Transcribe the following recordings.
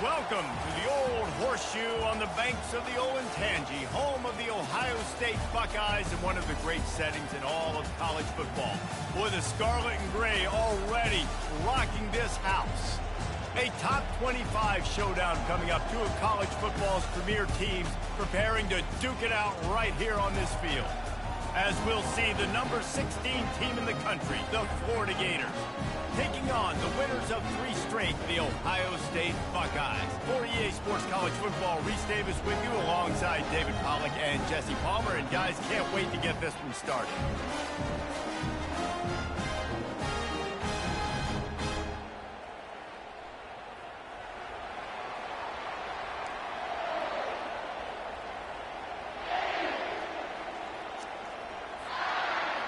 Welcome to the Old Horseshoe on the banks of the Olentangy, home of the Ohio State Buckeyes and one of the great settings in all of college football. Boy, the Scarlet and Gray already rocking this house. A top 25 showdown coming up. Two of college football's premier teams preparing to duke it out right here on this field. As we'll see, the number 16 team in the country, the Florida Gators, taking on the winners of 3 straight, the Ohio State Buckeyes. For EA Sports College Football, Reese Davis with you alongside David Pollack and Jesse Palmer. And guys, can't wait to get this one started.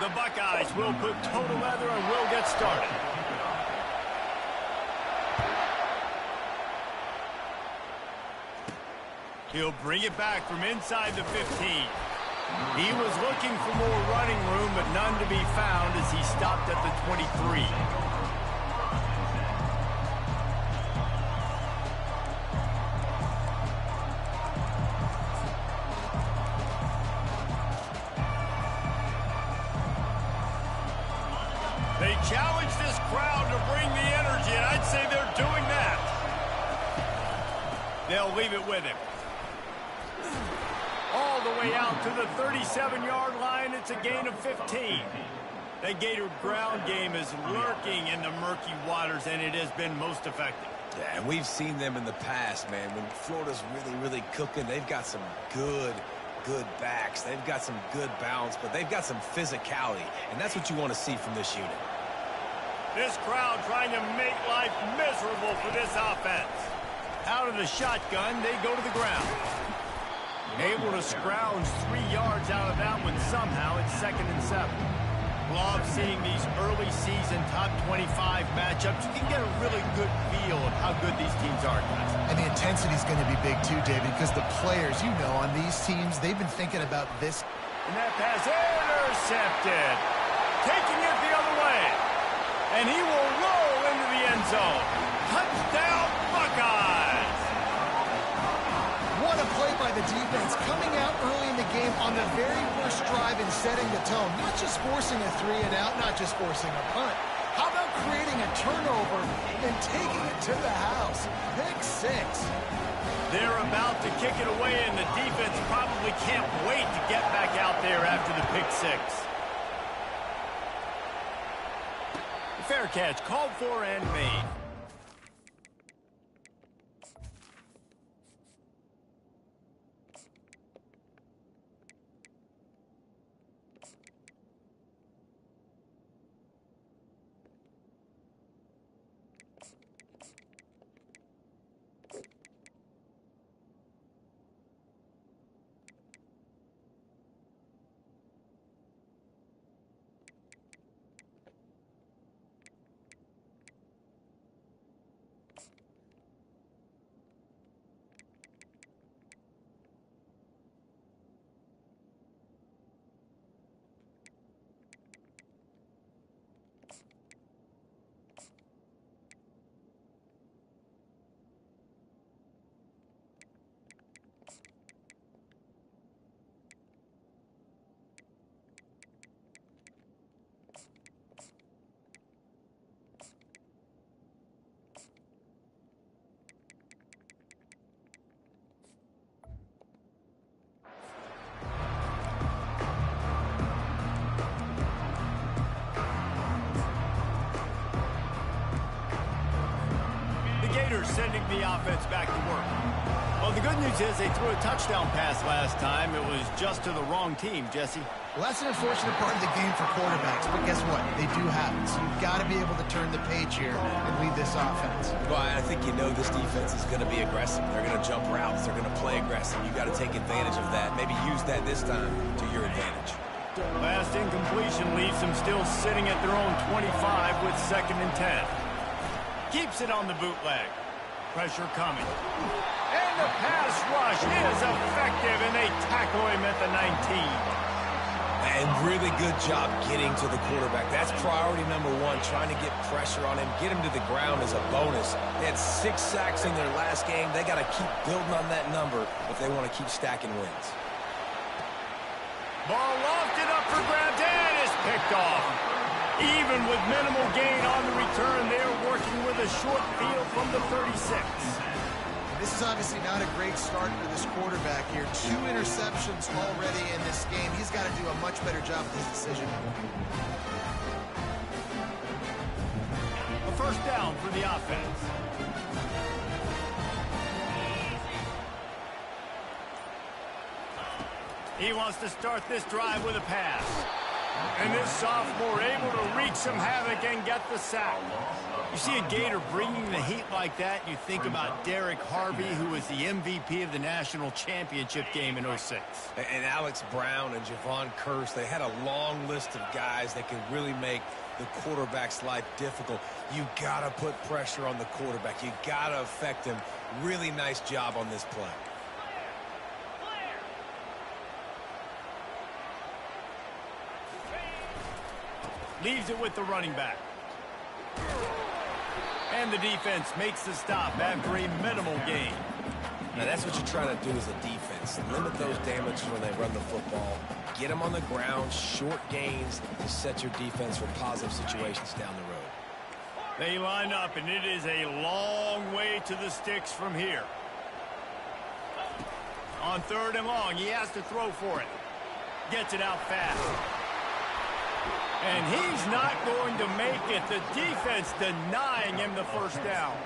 The Buckeyes will put total leather and will get started. He'll bring it back from inside the 15. He was looking for more running room, but none to be found as he stopped at the 23. They challenge this crowd to bring the energy, and I'd say they're doing that. They'll leave it with him. All the way out to the 37-yard line. It's a gain of 15. The Gator ground game is lurking in the murky waters, and it has been most effective. Yeah, and we've seen them in the past, man. When Florida's really cooking, they've got some good backs. They've got some good balance, but they've got some physicality, and that's what you want to see from this unit. This crowd trying to make life miserable for this offense. Out of the shotgun, they go to the ground. Able to scrounge 3 yards out of that one somehow. It's 2nd and 7. Love seeing these early season top 25 matchups. You can get a really good feel of how good these teams are, guys. And the intensity is going to be big too, David, because the players, you know, on these teams, they've been thinking about this. And that pass intercepted. Taking it the other way. And he will roll into the end zone. Touchdown, Buckeyes! What a play by the defense, coming out early in the game on the very first drive and setting the tone. Not just forcing a 3 and out, not just forcing a punt. How about creating a turnover and taking it to the house? Pick 6. They're about to kick it away, and the defense probably can't wait to get back out there after the pick 6. Fair catch, called for and made. Sending the offense back to work. Well, the good news is they threw a touchdown pass last time. It was just to the wrong team, Jesse. Well, that's an unfortunate part of the game for quarterbacks, but guess what? They do have it, so you've got to be able to turn the page here and lead this offense. Well, I think you know this defense is going to be aggressive. They're going to jump routes. They're going to play aggressive. You've got to take advantage of that. Maybe use that this time to your advantage. Last incompletion leaves them still sitting at their own 25 with 2nd and 10. Keeps it on the bootleg. Pressure coming. And the pass rush is effective, and they tackle him at the 19. And Really good job getting to the quarterback. That's priority number one, trying to get pressure on him, get him to the ground as a bonus. They had 6 sacks in their last game. They got to keep building on that number if they want to keep stacking wins. Ball lofted up for grabs and is picked off. Even with minimal gain on the return, they're working with a short field from the 36. This is obviously not a great start for this quarterback here. 2 interceptions already in this game. He's got to do a much better job with his decision. A first down for the offense. He wants to start this drive with a pass. And this sophomore able to wreak some havoc and get the sack. You see a Gator bringing the heat like that, you think about Derek Harvey, who was the MVP of the national championship game in '06. And Alex Brown and Javon Curse, they had a long list of guys that could really make the quarterback's life difficult. You got to put pressure on the quarterback. You got to affect him. Really nice job on this play. Leaves it with the running back. And the defense makes the stop after a minimal gain. Now that's what you're trying to do as a defense. Limit those damages when they run the football. Get them on the ground, short gains to set your defense for positive situations down the road. They line up, and it is a long way to the sticks from here. On 3rd and long, he has to throw for it. Gets it out fast. And he's not going to make it. The defense denying him the first down.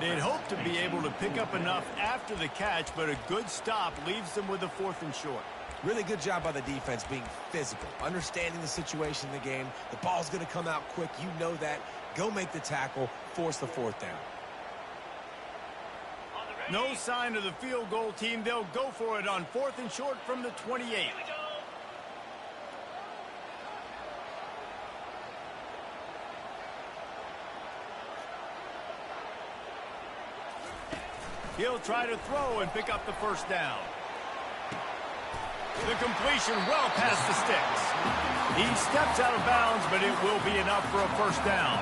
They'd hope to be able to pick up enough after the catch, but a good stop leaves them with a 4th and short. Really good job by the defense being physical, understanding the situation in the game. The ball's going to come out quick. You know that. Go make the tackle, force the 4th down. No sign of the field goal team. They'll go for it on 4th and short from the 28. He'll try to throw and pick up the first down. The completion well past the sticks. He steps out of bounds, but it will be enough for a first down.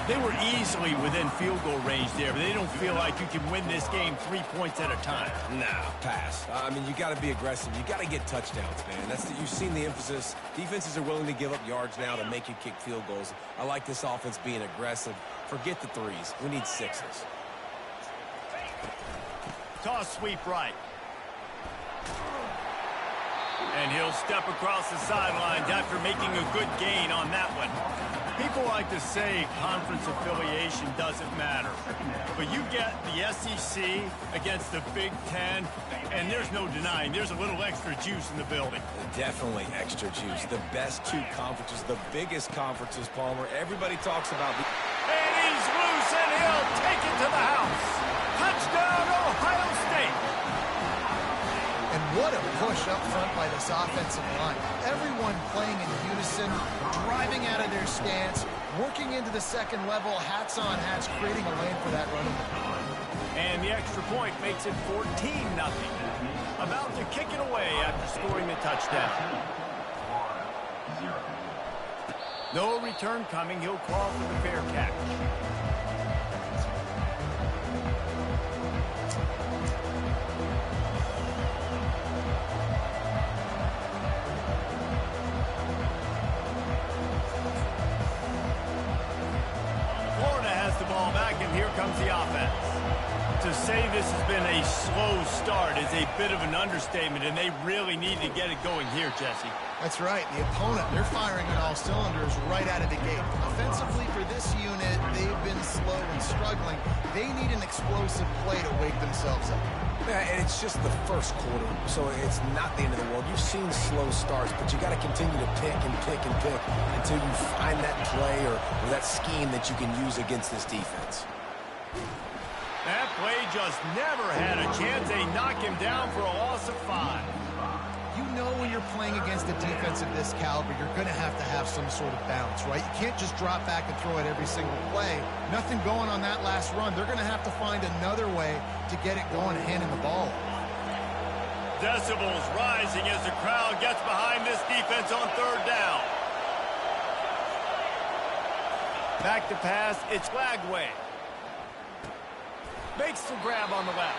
They were easily within field goal range there, but they don't feel like you can win this game 3 points at a time. Nah, pass. I mean, you got to be aggressive. You got to get touchdowns, man. You've seen the emphasis. Defenses are willing to give up yards now to make you kick field goals. I like this offense being aggressive. Forget the 3s. We need 6s. Toss sweep right. And he'll step across the sidelines after making a good gain on that one. People like to say conference affiliation doesn't matter. But you get the SEC against the Big Ten, and there's no denying there's a little extra juice in the building. Definitely extra juice. The best 2 conferences, the biggest conferences, Palmer. Everybody talks about the... And he's loose, and he'll take it to the house. Touchdown, Ohio State. And what a push up front by this offensive line. Everyone playing in unison, driving out of their stance, working into the second level, hats on hats, creating a lane for that running back. And the extra point makes it 14-0. About to kick it away after scoring the touchdown. No return coming. He'll call for the fair catch. Here comes the offense. To say this has been a slow start is a bit of an understatement, and they really need to get it going here, Jesse. That's right. The opponent, they're firing on all cylinders right out of the gate. Offensively for this unit, they've been slow and struggling. They need an explosive play to wake themselves up. Yeah, and it's just the first quarter, so it's not the end of the world. You've seen slow starts, but you got to continue to pick and pick and pick until you find that play or that scheme that you can use against this defense. That play just never had a chance. They knock him down for a loss of 5. You know when you're playing against a defense of this caliber, you're going to have some sort of balance, right? You can't just drop back and throw it every single play. Nothing going on that last run. They're going to have to find another way to get it going, handing the ball. decibels rising as the crowd gets behind this defense on third down. Back to pass, it's Lagway. Makes the grab on the left.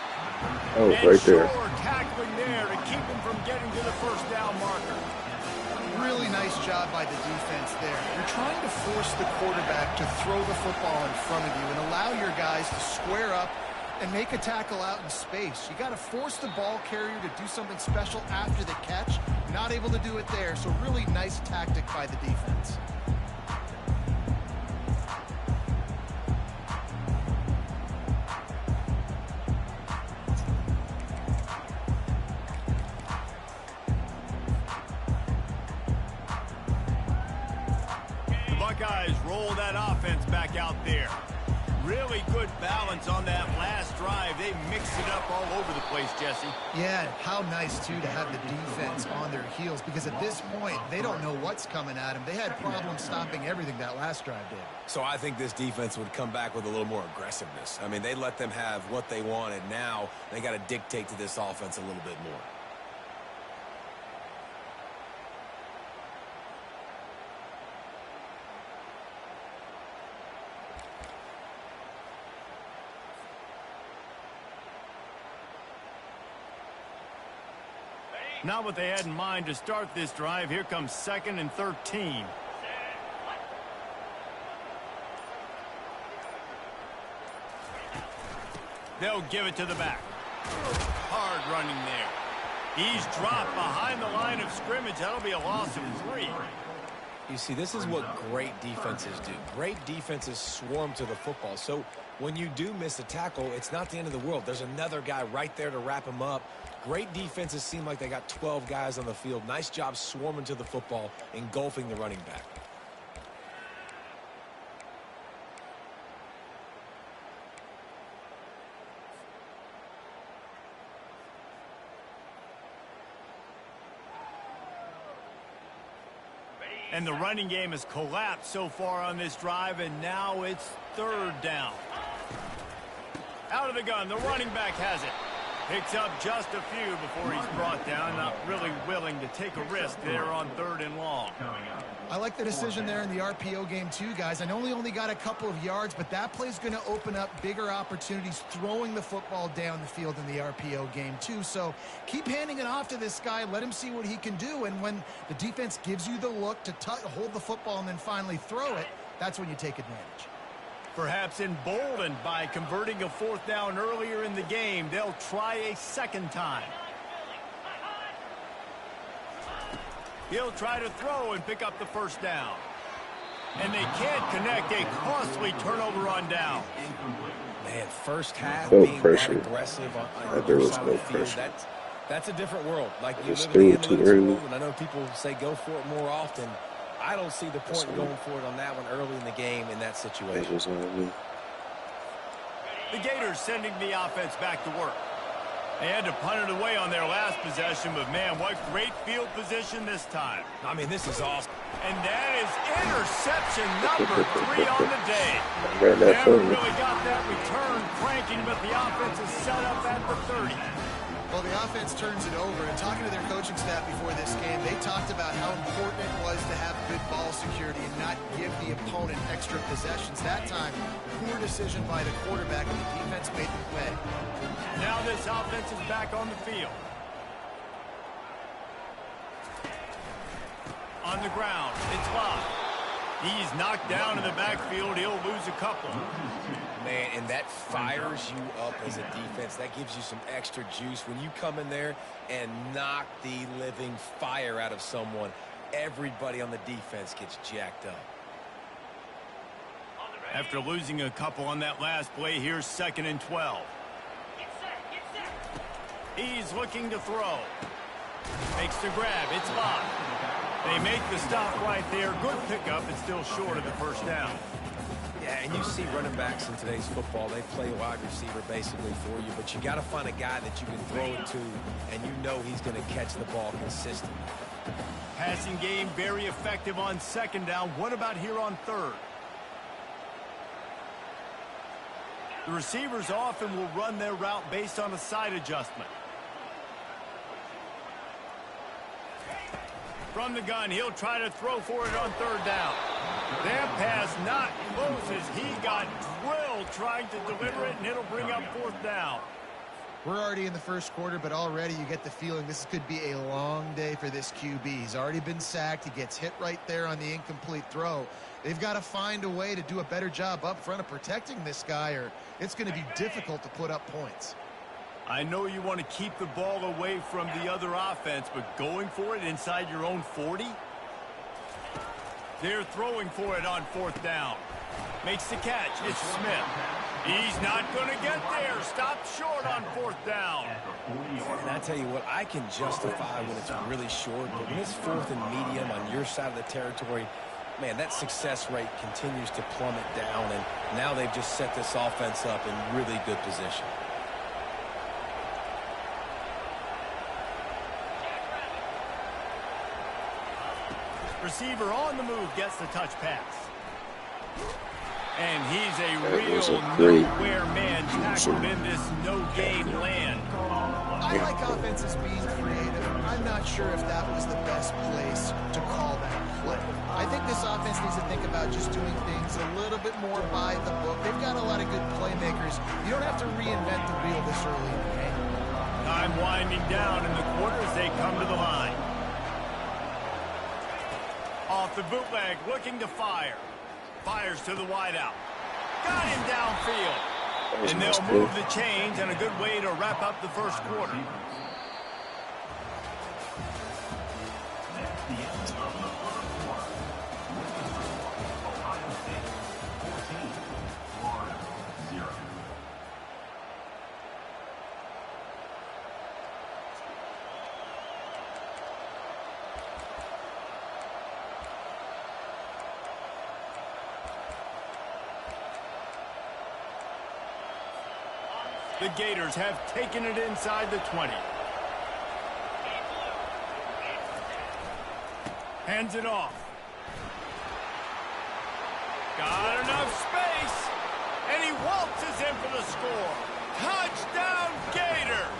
Oh, and right there. Shore tackling there to keep him from getting to the first down marker. Really nice job by the defense there. You're trying to force the quarterback to throw the football in front of you and allow your guys to square up and make a tackle out in space. You got to force the ball carrier to do something special after the catch. Not able to do it there, so really nice tactic by the defense. Buckeyes roll that offense back out there. Really good balance on that last drive. They mixed it up all over the place, Jesse. Yeah, how nice, too, to have the defense on their heels, because at this point, they don't know what's coming at them. They had problems stopping everything that last drive did. So I think this defense would come back with a little more aggressiveness. I mean, they let them have what they wanted. Now they got to dictate to this offense a little bit more. Not what they had in mind to start this drive. Here comes 2nd and 13. They'll give it to the back. Hard running there. He's dropped behind the line of scrimmage. That'll be a loss of 3. You see, this is what great defenses do. Great defenses swarm to the football. So when you do miss a tackle, it's not the end of the world. There's another guy right there to wrap him up. Great defenses seem like they got 12 guys on the field. Nice job swarming to the football, engulfing the running back. And the running game has collapsed so far on this drive, and now it's 3rd down. Out of the gun, the running back has it. Picks up just a few before he's brought down. Not really willing to take a risk there on 3rd and long. I like the decision there in the RPO game too, guys. I know he only got a couple of yards, but that play's going to open up bigger opportunities throwing the football down the field in the RPO game too. So keep handing it off to this guy. Let him see what he can do. And when the defense gives you the look to hold the football and then finally throw it, that's when you take advantage. Perhaps emboldened by converting a 4th down earlier in the game, they'll try a 2nd time. He'll try to throw and pick up the 1st down. And they can't connect. A costly turnover on down. Man, first half No being pressure. that aggressive on There your was side no of the field, pressure. that's a different world. Like you It's live in the still too analytics early. world, and I know people say go for it more often. I don't see the point going for it on that one early in the game in that situation. That was on me. The Gators sending the offense back to work. They had to punt it away on their last possession, but man, what great field position this time. I mean, this is awesome. And that is interception number 3 on the day. Ran that Never funny. really got that return cranking, but the offense is set up at the 30. Well, the offense turns it over, and talking to their coaching staff before this game, they talked about how important it was to have good ball security and not give the opponent extra possessions. That time, poor decision by the quarterback, and the defense made them pay. Now this offense is back on the field. On the ground, it's Locke. He's knocked down in the backfield. He'll lose a couple. Man, and that fires you up as a defense. That gives you some extra juice. When you come in there and knock the living fire out of someone, everybody on the defense gets jacked up. After losing a couple on that last play, here's 2nd and 12. He's looking to throw. Makes the grab. It's Locke. They make the stop right there. Good pickup, but still short of the 1st down. Yeah, and you see running backs in today's football, they play wide receiver basically for you, but you got to find a guy that you can throw it to, and you know he's going to catch the ball consistently. Passing game very effective on 2nd down. What about here on 3rd? The receivers often will run their route based on a side adjustment. From the gun, he'll try to throw for it on third down. That pass not close as he got drilled trying to deliver it, and it'll bring up fourth down. We're already in the first quarter, but already you get the feeling this could be a long day for this QB. He's already been sacked. He gets hit right there on the incomplete throw. They've got to find a way to do a better job up front of protecting this guy, or it's going to be difficult to put up points. I know you want to keep the ball away from the other offense, but going for it inside your own 40? They're throwing for it on fourth down. Makes the catch. It's Smith. He's not going to get there. Stopped short on fourth down. And I tell you what, I can justify when it's really short, but when it's fourth and medium on your side of the territory, man, that success rate continues to plummet down, and now they've just set this offense up in really good position. Receiver on the move gets the touch pass. And he's a real nowhere man tackled in this no-game land. I like offenses being creative. I'm not sure if that was the best place to call that play. I think this offense needs to think about just doing things a little bit more by the book. They've got a lot of good playmakers. You don't have to reinvent the wheel this early in the game. Time winding down in the quarter as they come to the line. Off the bootleg, looking to fire. Fires to the wideout. Got him downfield. And they'll move the chains, and a good way to wrap up the first quarter. The Gators have taken it inside the 20. Hands it off. Got enough space. And he waltzes in for the score. Touchdown, Gators!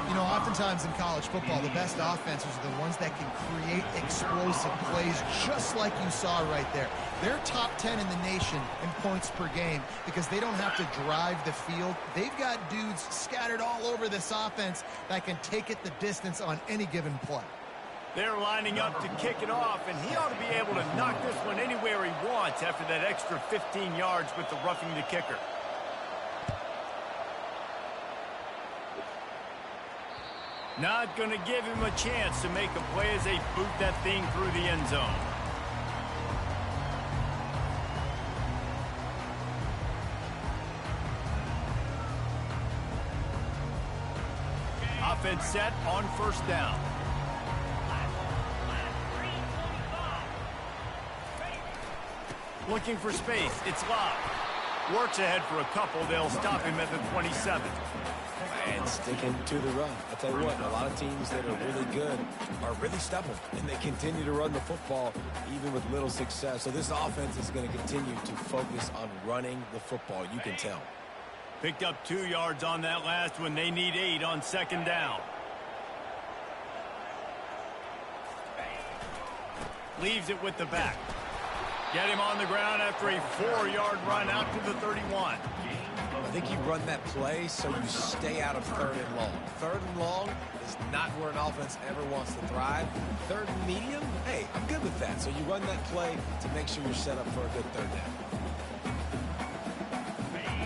You know, oftentimes in college football, the best offenses are the ones that can create explosive plays just like you saw right there. They're top 10 in the nation in points per game because they don't have to drive the field. They've got dudes scattered all over this offense that can take it the distance on any given play. They're lining up to kick it off, and he ought to be able to knock this one anywhere he wants after that extra 15 yards with the roughing the kicker. Not going to give him a chance to make a play as they boot that thing through the end zone. Offense set on first down. Looking for space. It's Love. Works ahead for a couple. They'll stop him at the 27. And sticking to the run. I'll tell you what, a lot of teams that are really good are really stubborn, and they continue to run the football even with little success. So this offense is going to continue to focus on running the football. You can tell. Picked up 2 yards on that last one. They need 8 on second down. Leaves it with the back. Get him on the ground after a 4-yard run out to the 31. I think you run that play so you stay out of third and long. Third and long is not where an offense ever wants to thrive. Third and medium, hey, I'm good with that. So you run that play to make sure you're set up for a good third down.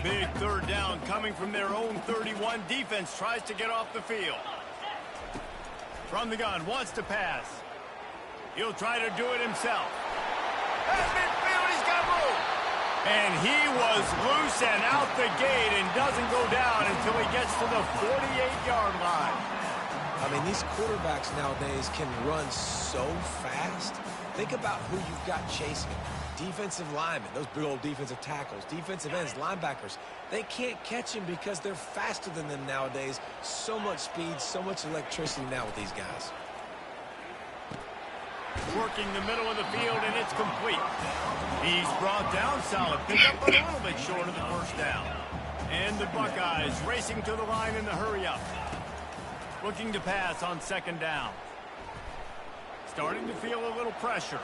Big third down coming from their own 31. Defense tries to get off the field. From the gun, wants to pass. He'll try to do it himself. At midfield, he's got room. And he was loose and out the gate and doesn't go down until he gets to the 48-yard line. I mean, these quarterbacks nowadays can run so fast. Think about who you've got chasing them. Defensive linemen, those big old defensive tackles, defensive ends, linebackers. They can't catch him because they're faster than them nowadays. So much speed, so much electricity now with these guys. Working the middle of the field, and it's complete. He's brought down solid. Pick up a little bit short of the first down. And the Buckeyes racing to the line in the hurry up. Looking to pass on second down. Starting to feel a little pressure.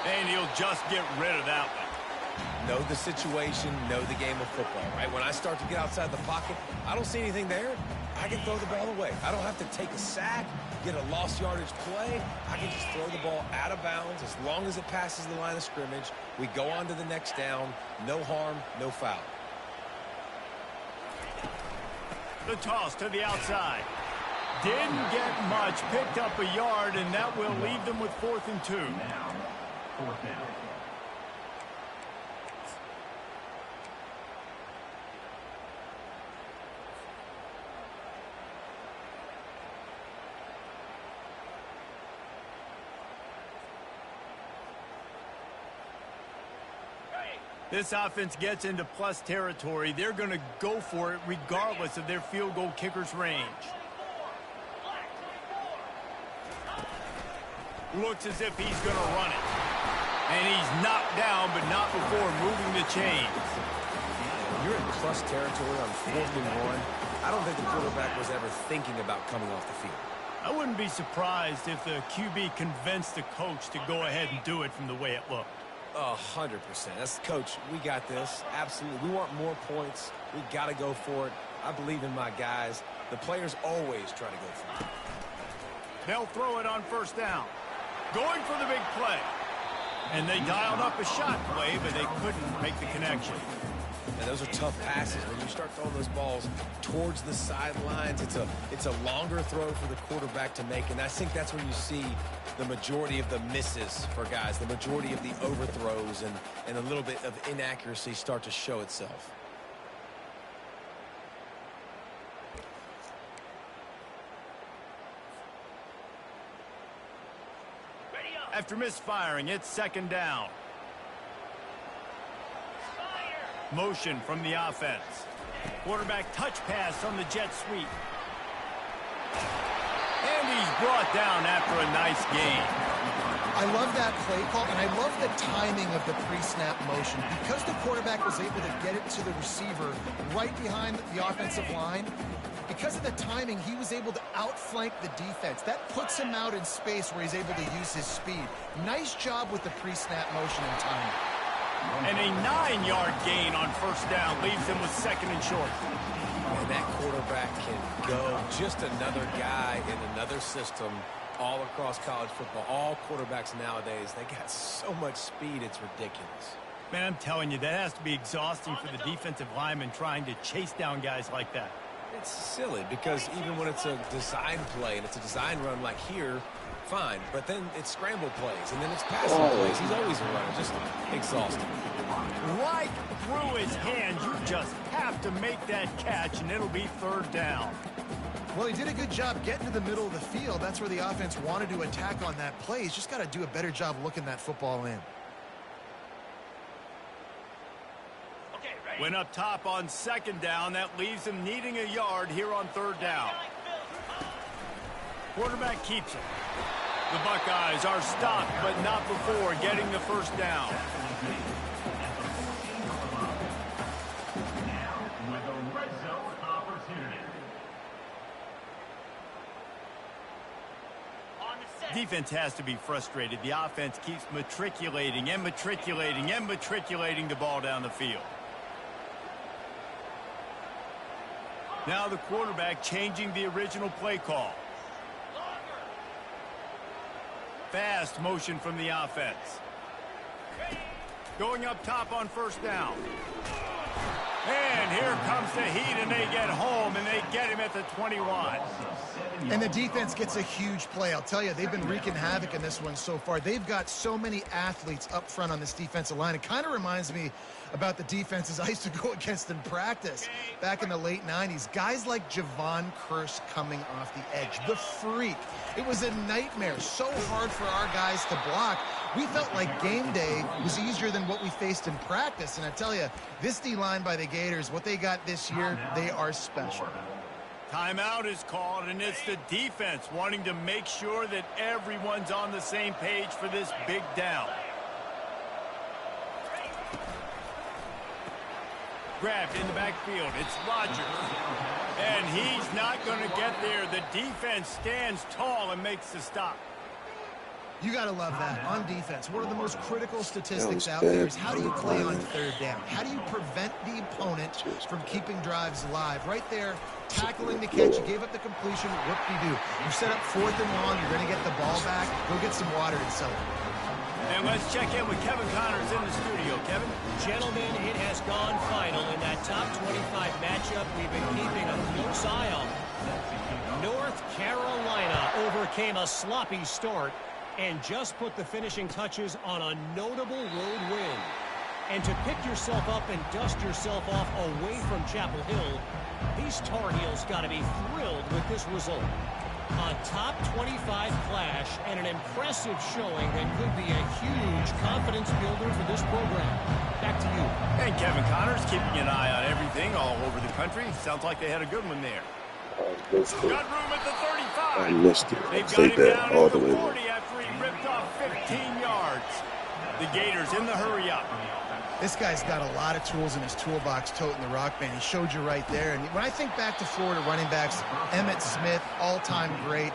And he'll just get rid of that one. Know the situation, know the game of football, right? When I start to get outside the pocket, I don't see anything there. I can throw the ball away. I don't have to take a sack, get a lost yardage play. I can just throw the ball out of bounds as long as it passes the line of scrimmage. We go on to the next down. No harm, no foul. The toss to the outside. Didn't get much. Picked up a yard, and that will leave them with 4th and 2. Now, 4th down. This offense gets into plus territory. They're going to go for it regardless of their field goal kicker's range. Looks as if he's going to run it. And he's knocked down, but not before moving the chains. When you're in plus territory on 4th and 1, I don't think the quarterback was ever thinking about coming off the field. I wouldn't be surprised if the QB convinced the coach to go ahead and do it from the way it looked. 100%. That's coach. We got this. Absolutely. We want more points. We got to go for it. I believe in my guys. The players always try to go for it. They'll throw it on 1st down. Going for the big play. And they dialed up a shot play, but they couldn't make the connection. And those are tough passes. When you start throwing those balls towards the sidelines, it's a longer throw for the quarterback to make. And I think that's where you see the majority of the misses for guys, the majority of the overthrows and a little bit of inaccuracy start to show itself. After misfiring, it's 2nd down. Motion from the offense. Quarterback touch pass on the jet sweep. And he's brought down after a nice gain. I love that play call, and I love the timing of the pre-snap motion. Because the quarterback was able to get it to the receiver right behind the offensive line, because of the timing, he was able to outflank the defense. That puts him out in space where he's able to use his speed. Nice job with the pre-snap motion and timing. And a 9-yard gain on 1st down leaves him with 2nd and short. And that quarterback can go. Just another guy in another system all across college football. All quarterbacks nowadays, they got so much speed, it's ridiculous. Man, I'm telling you, that has to be exhausting for the defensive lineman trying to chase down guys like that. It's silly because even when it's a design play and it's a design run like here, fine. But then it's scramble plays and then it's passing plays. He's always a runner. Just exhausting. Right through his hands. You just have to make that catch and it'll be 3rd down. Well, he did a good job getting to the middle of the field. That's where the offense wanted to attack on that play. He's just got to do a better job looking that football in. Went up top on 2nd down. That leaves him needing a yard here on 3rd down. Quarterback keeps it. The Buckeyes are stopped, but not before getting the 1st down. Now, with a red zone opportunity. Defense has to be frustrated. The offense keeps matriculating and matriculating and matriculating the ball down the field. Now the quarterback changing the original play call. Fast motion from the offense. Going up top on 1st down. And here comes the heat, and they get home, and they get him at the 21. And the defense gets a huge play. I'll tell you, they've been wreaking havoc in this one so far. They've got so many athletes up front on this defensive line. It kind of reminds me about the defenses I used to go against in practice back in the late 90s. Guys like Javon Curse coming off the edge. The freak. It was a nightmare. So hard for our guys to block. We felt like game day was easier than what we faced in practice. And I tell you, this D-line by the Gators, what they got this year, they are special. Timeout is called, and it's the defense wanting to make sure that everyone's on the same page for this big down. Grabbed in the backfield. It's Rodgers. And he's not going to get there. The defense stands tall and makes the stop. You got to love that. On defense, one of the most critical statistics out there is how do you play on third down? How do you prevent the opponent from keeping drives alive? Right there, tackling the catch. You gave up the completion. Whoop-de-doo. You set up 4th and long. You're going to get the ball back. Go get some water and celebrate. And let's check in with Kevin Connors in the studio. Kevin? Gentlemen, it has gone final in that top 25 matchup we've been keeping a close eye on. North Carolina overcame a sloppy start and just put the finishing touches on a notable road win. And to pick yourself up and dust yourself off away from Chapel Hill, these Tar Heels got to be thrilled with this result. A top 25 clash and an impressive showing that could be a huge confidence builder for this program. Back to you. And Kevin Connors keeping an eye on everything all over the country. Sounds like they had a good one there. Got room at the 35. I missed it. They've Say got him that down all at the the way. 40 after he ripped off 15 yards. The Gators in the hurry up. This guy's got a lot of tools in his toolbox toting the rock band. He showed you right there. And when I think back to Florida running backs, Emmitt Smith, all-time great.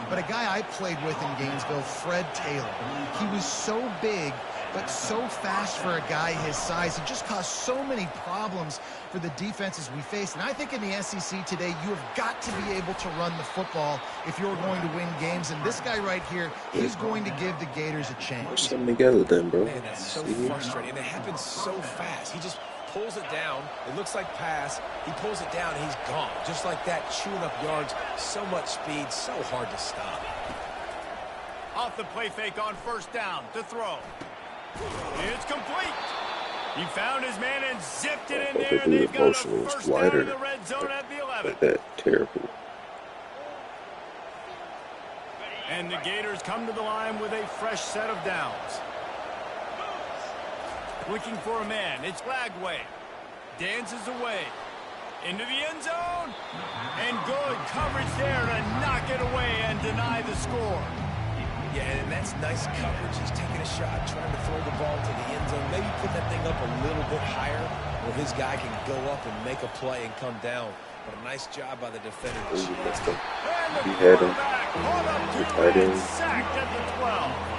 But a guy I played with in Gainesville, Fred Taylor. He was so big, but so fast for a guy his size. He just caused so many problems for the defenses we faced. And I think in the SEC today, you have got to be able to run the football if you're going to win games. And this guy right here, he's going to give the Gators a Put chance. something together then, bro. Man, that's so frustrating. And it happens so fast. He just pulls it down. It looks like pass. He pulls it down, and he's gone. Just like that, chewing up yards. So much speed, so hard to stop. Off the play fake on 1st down to throw. It's complete. He found his man and zipped it in there. And they've got a first down in the red zone at the 11. Like that, terrible. And the Gators come to the line with a fresh set of downs. Looking for a man. It's Lagway. Dances away. Into the end zone. And good coverage there to knock it away and deny the score. Yeah, and that's nice coverage. He's taking a shot, trying to throw the ball to the end zone. Maybe put that thing up a little bit higher where his guy can go up and make a play and come down. But a nice job by the defender. He messed up. And the He had him. quarterback caught up to Tight and end. sacked at the 12.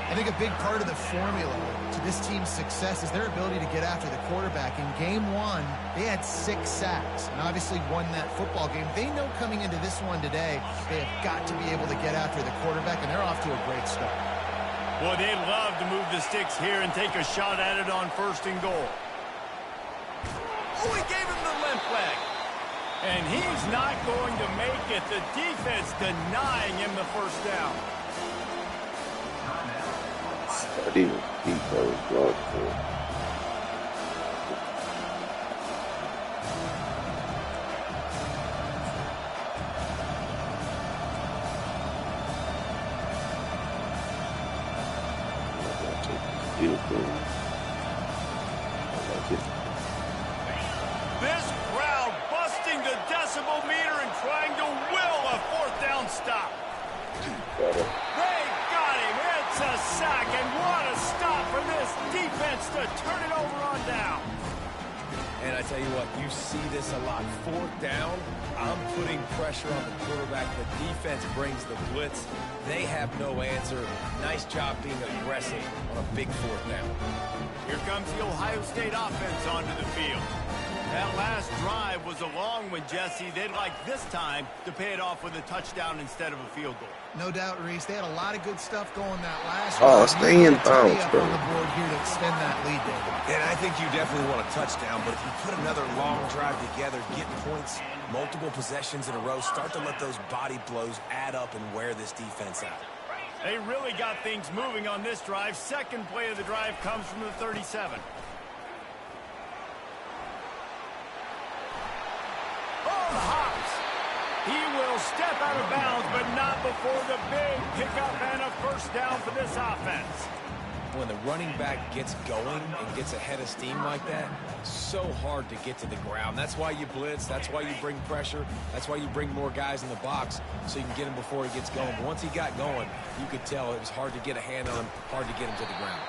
I think a big part of the formula to this team's success is their ability to get after the quarterback. In game 1, they had 6 sacks and obviously won that football game. They know coming into this one today, they have got to be able to get after the quarterback, and they're off to a great start. Boy, they'd love to move the sticks here and take a shot at it on 1st and goal. Oh, he gave him the limp leg. And he's not going to make it. The defense denying him the 1st down. I didn't even keep those blocks for. Beautiful. I like it. This crowd busting the decibel meter and trying to will a 4th down stop. Got it. They got him. It's a sack, and what a stop for this defense to turn it over on down. And I tell you what, you see this a lot. 4th down, I'm putting pressure on the quarterback. The defense brings the blitz. They have no answer. Nice job being aggressive on a big 4th down. Here comes the Ohio State offense onto the field. That last drive was a long one, Jesse. They'd like this time to pay it off with a touchdown instead of a field goal. No doubt, Reese. They had a lot of good stuff going that last Oh, drive. stay You in get a tie bounds, up bro. on the board here to extend that lead, David. And I think you definitely want a touchdown, but if you put another long drive together, get points, multiple possessions in a row, start to let those body blows add up and wear this defense out. They really got things moving on this drive. 2nd play of the drive comes from the 37. Oh, the hops. He will step out of bounds, but not before the big pickup and a 1st down for this offense. When the running back gets going and gets ahead of steam like that, so hard to get to the ground. That's why you blitz. That's why you bring pressure. That's why you bring more guys in the box so you can get him before he gets going. But once he got going, you could tell it was hard to get a hand on him, hard to get him to the ground.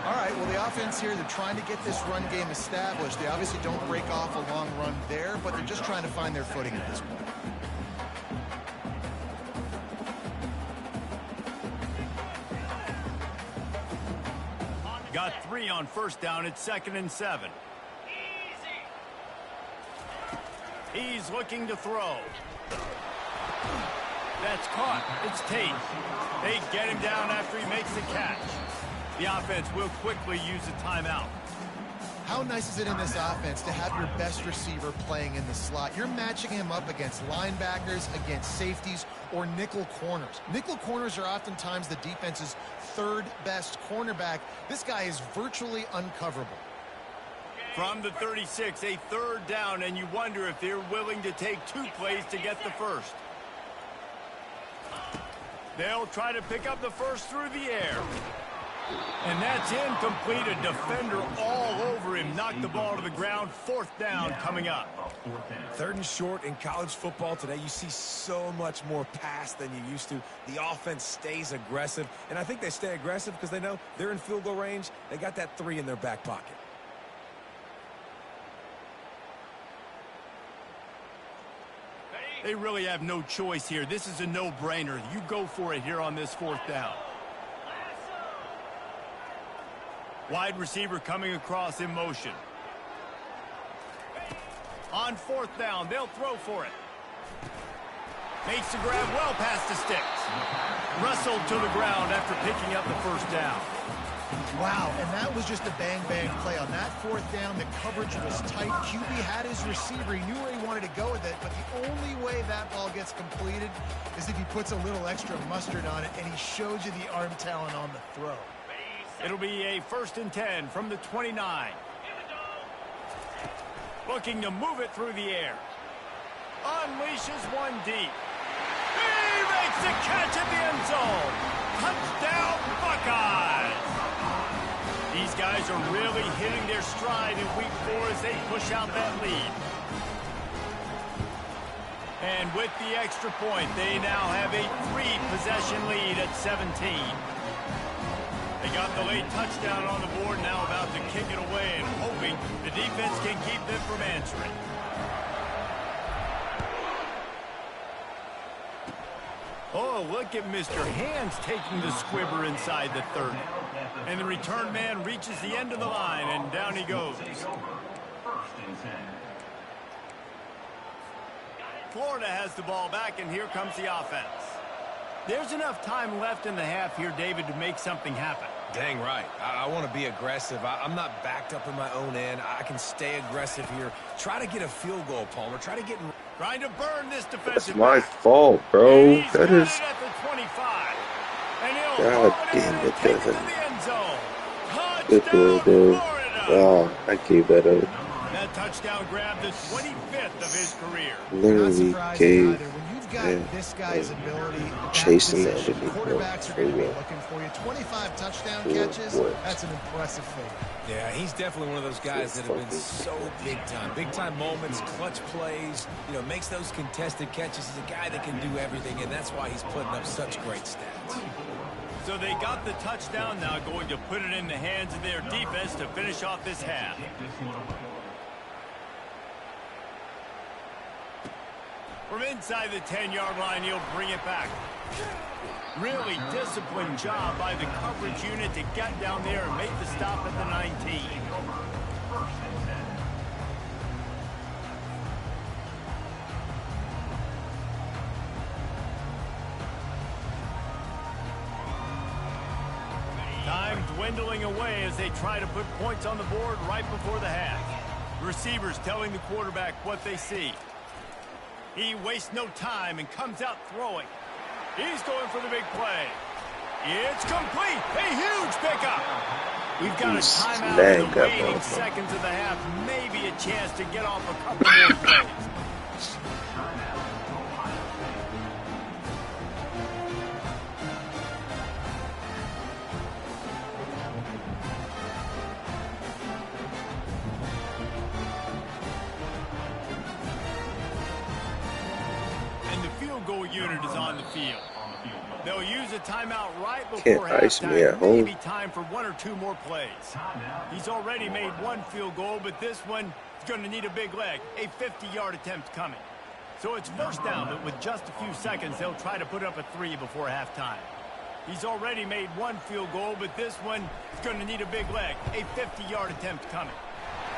All right, well, the offense here, they're trying to get this run game established. They obviously don't break off a long run there, but they're just trying to find their footing at this point. got 3 on first down. It's 2nd and 7. He's looking to throw. That's caught. It's Tate. They get him down after he makes the catch. The offense will quickly use a timeout. How nice is it in this offense to have your best receiver playing in the slot? You're matching him up against linebackers, against safeties, or nickel corners. Nickel corners are oftentimes the defense's 3rd best cornerback. This guy is virtually uncoverable. From the 36, a 3rd down, and you wonder if they're willing to take 2 plays to get the first. They'll try to pick up the first through the air. And that's incomplete. A defender all over him. Knocked the ball to the ground. 4th down coming up. 3rd and short in college football today. You see so much more pass than you used to. The offense stays aggressive. And I think they stay aggressive because they know they're in field goal range. They got that 3 in their back pocket. They really have no choice here. This is a no-brainer. You go for it here on this 4th down. Wide receiver coming across in motion. On 4th down, they'll throw for it. Makes the grab well past the sticks. Wrestled to the ground after picking up the first down. Wow, and that was just a bang-bang play. On that 4th down, the coverage was tight. QB had his receiver. He knew where he wanted to go with it, but the only way that ball gets completed is if he puts a little extra mustard on it, and he shows you the arm talent on the throw. It'll be a 1st and 10 from the 29. Looking to move it through the air. Unleashes one deep. He makes the catch at the end zone. Touchdown, Buckeyes! These guys are really hitting their stride in week 4 as they push out that lead. And with the extra point, they now have a 3-possession lead at 17. They got the late touchdown on the board, now about to kick it away and hoping the defense can keep them from answering. Oh, look at Mr. Hands taking the squibber inside the 30. And the return man reaches the end of the line, and down he goes. Florida has the ball back, and here comes the offense. There's enough time left in the half here, David, to make something happen. Dang right. I want to be aggressive. I'm not backed up in my own end. I can stay aggressive here. Try to get a field goal, Palmer. Try to get... Trying to burn this defensive. That's my fault, bro. That is... At the 25. And God damn it, Devin. Good throw, dude. Oh, I gave that up. That touchdown grab, the 25th of his career. Literally gave... Got this guy's ability, chasing that quarterbacks are going to be looking for you. 25 touchdown catches, that's an impressive thing. Yeah, he's definitely one of those guys that have been so big time moments, clutch plays, makes those contested catches. He's a guy that can do everything, and that's why he's putting up such great stats. So they got the touchdown, now going to put it in the hands of their defense to finish off this half. From inside the 10-yard line, he'll bring it back. Really disciplined job by the coverage unit to get down there and make the stop at the 19. Time dwindling away as they try to put points on the board right before the half. Receivers telling the quarterback what they see. He wastes no time and comes out throwing. He's going for the big play. It's complete. A huge pickup. We've got a timeout in the waning seconds of the half. Maybe a chance to get off a couple more plays. Goal unit is on the field. They'll use a timeout right before halftime. Maybe time for 1 or 2 more plays. He's already made 1 field goal, but this one is going to need a big leg. A 50-yard attempt coming. So it's first down, but with just a few seconds, they'll try to put up a 3 before halftime. He's already made one field goal, but this one is going to need a big leg. A 50-yard attempt coming.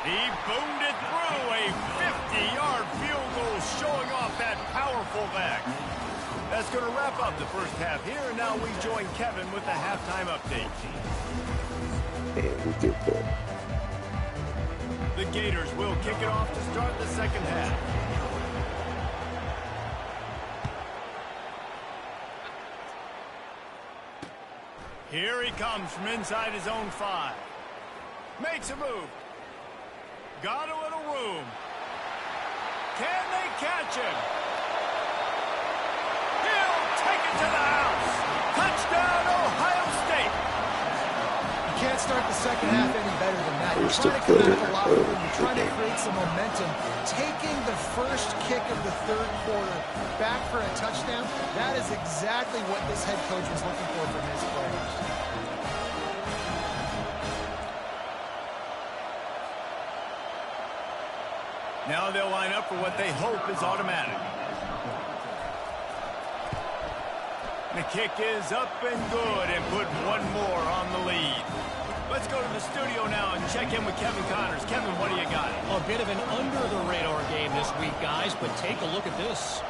He boomed it through. A 50-yard field goal showing off that powerful leg. That's going to wrap up the first half here, and now we join Kevin with the halftime update. And we get that. The Gators will kick it off to start the second half. Here he comes from inside his own 5. Makes a move. Got a little room. Can they catch him? He'll take it to the house. Touchdown, Ohio State. You can't start the second half any better than that. You're trying to come out of the locker room. You're trying to create some momentum. Taking the first kick of the third quarter back for a touchdown, that is exactly what this head coach was looking for from his players. Now they'll line up for what they hope is automatic. The kick is up and good and put one more on the lead. Let's go to the studio now and check in with Kevin Connors. Kevin, what do you got? A bit of an under-the-radar game this week, guys, but take a look at this.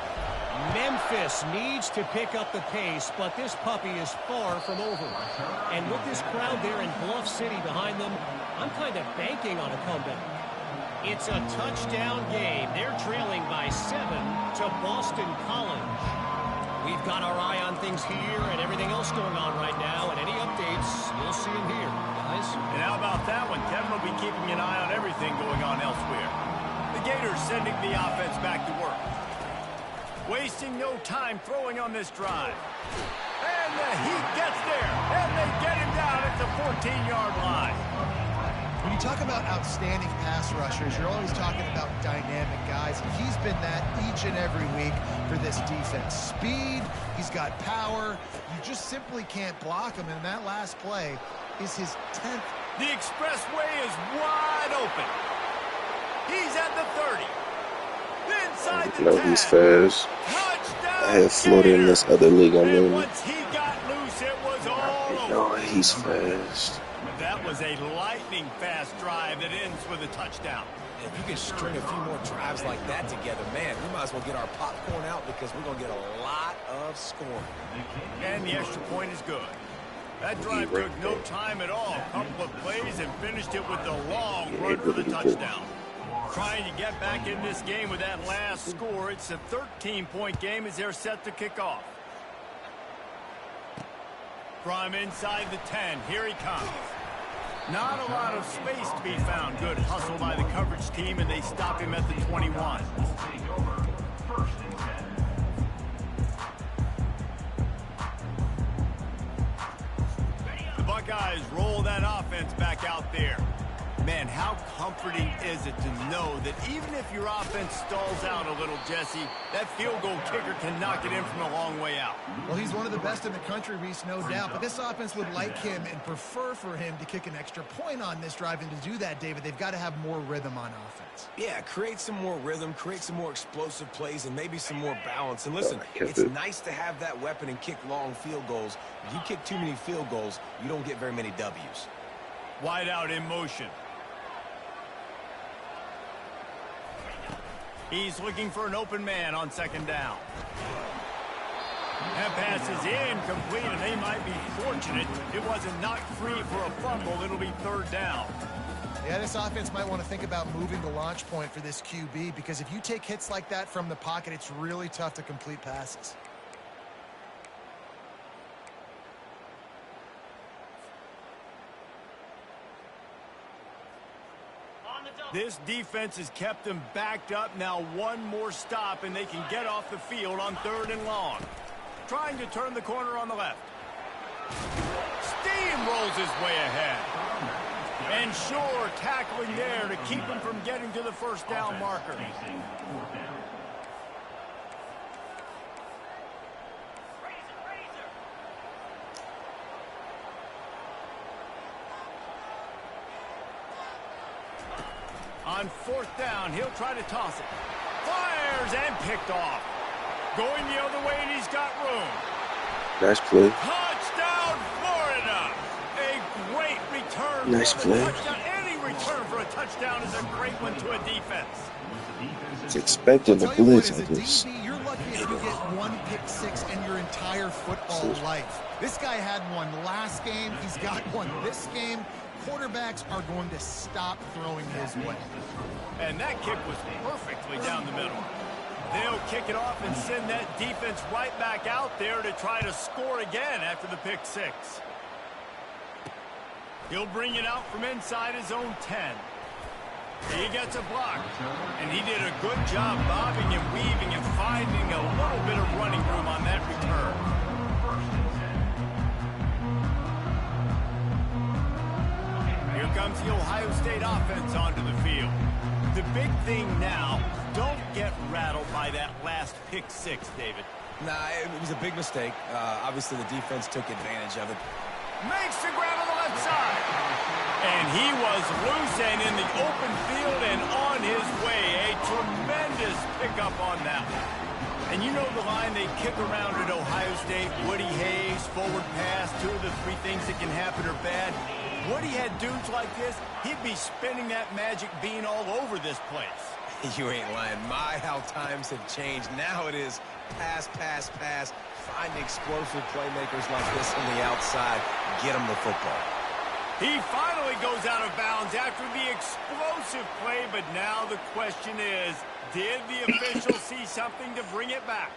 Memphis needs to pick up the pace, but this puppy is far from over. And with this crowd there in Bluff City behind them, I'm kind of banking on a comeback. It's a touchdown game. They're trailing by 7 to Boston College. We've got our eye on things here and everything else going on right now, and any updates, you'll see them here, guys. And how about that one? Kevin will be keeping an eye on everything going on elsewhere. The Gators sending the offense back to work. Wasting no time throwing on this drive. And the Heat gets there, and they get him down at the 14-yard line. When you talk about outstanding pass rushers, you're always talking about dynamic guys. He's been that each and every week for this defense. Speed, he's got power. You just simply can't block him, and that last play is his 10th. The expressway is wide open. He's at the 30. Inside the 10. He's fast. Touchdown. I have Florida in this other league I'm in. Once he got loose, it was all over. No, he's fast. That was a lightning-fast drive that ends with a touchdown. If you can string a few more drives like that together, man, we might as well get our popcorn out because we're going to get a lot of scoring. And the extra point is good. That drive took no time at all. A couple of plays and finished it with the long run for the touchdown. Trying to get back in this game with that last score. It's a 13-point game as they're set to kick off. From inside the 10, here he comes. Not a lot of space to be found. Good hustle by the coverage team, and they stop him at the 21. The Buckeyes roll that offense back out there. Man, how comforting is it to know that even if your offense stalls out a little, Jesse, that field goal kicker can knock it in from a long way out. Well, he's one of the best in the country, Reese, no doubt. But this offense would like him and prefer for him to kick an extra point on this drive. And to do that, David, they've got to have more rhythm on offense. Yeah, create some more rhythm, create some more explosive plays, and maybe some more balance. And listen, it's nice to have that weapon and kick long field goals. If you kick too many field goals, you don't get very many W's. Wide out in motion. He's looking for an open man on second down. That pass is incomplete, and they might be fortunate it wasn't knocked free for a fumble. It'll be third down. Yeah, this offense might want to think about moving the launch point for this QB, because if you take hits like that from the pocket, it's really tough to complete passes. This defense has kept them backed up. Now one more stop, and they can get off the field on third and long. Trying to turn the corner on the left. Steamrolls his way ahead. And sure, tackling there to keep him from getting to the first down marker. On fourth down, he'll try to toss it. Fires and picked off. Going the other way, and he's got room. Nice play. Touchdown! Nice play. Any return for a touchdown is a great one to a defense. It's expecting the blitz, I guess. You're lucky if you get one pick six in your entire football life. This guy had one last game. He's got one this game. Quarterbacks are going to stop throwing his way. And that kick was perfectly down the middle. They'll kick it off and send that defense right back out there to try to score again after the pick six. He'll bring it out from inside his own 10. He gets a block, and he did a good job bobbing and weaving and finding a little bit of running room on that return. Here comes the Ohio State offense onto the field. The big thing now, don't get rattled by that last pick six, David. Nah, it was a big mistake. Obviously, the defense took advantage of it. Makes the grab on the left side. And he was loose and in the open field and on his way. A tremendous pickup on that one. And you know the line they kick around at Ohio State, Woody Hayes, forward pass, 2 of the 3 things that can happen are bad. Woody had dudes like this, he'd be spinning that magic bean all over this place. You ain't lying. My, how times have changed. Now it is pass, pass, pass. Find explosive playmakers like this on the outside. Get them the football. He finally goes out of bounds after the explosive play, but now the question is, did the official see something to bring it back?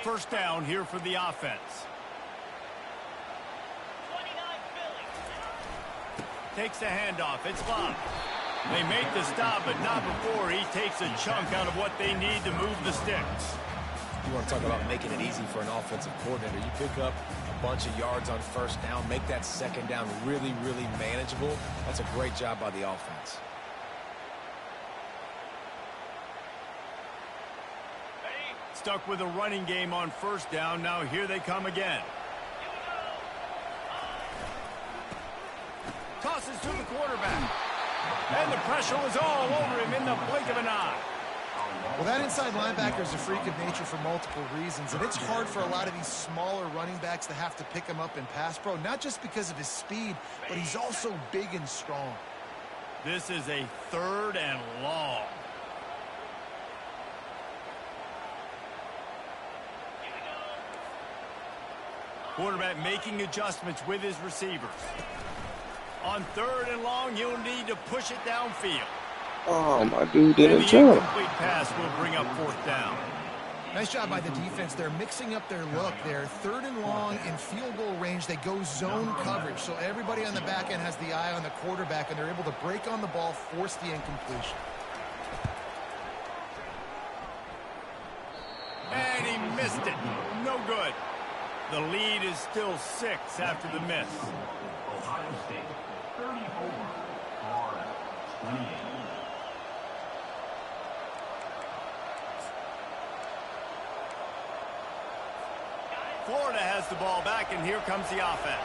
First down here for the offense. Takes the handoff. It's Love. They make the stop, but not before he takes a chunk out of what they need to move the sticks. You want to talk about making it easy for an offensive coordinator. You pick up a bunch of yards on first down, make that second down really, really manageable. That's a great job by the offense. Stuck with a running game on first down. Now here they come again. Tosses to the quarterback. And the pressure was all over him in the blink of an eye. Well, that inside linebacker is a freak of nature for multiple reasons, and it's hard for a lot of these smaller running backs to have to pick him up in pass pro, not just because of his speed, but he's also big and strong. This is a 3rd and long. Quarterback making adjustments with his receivers. On 3rd and long, he'll need to push it downfield. Oh, my dude did And a the jump. incomplete pass will bring up 4th down. Nice job by the defense. They're mixing up their look. They're 3rd and long in field goal range. They go zone coverage, so everybody on the back end has the eye on the quarterback, and they're able to break on the ball, force the incompletion. And he missed it. No good. The lead is still 6 after the miss. Ohio State 34, Florida 28. Florida has the ball back, and here comes the offense.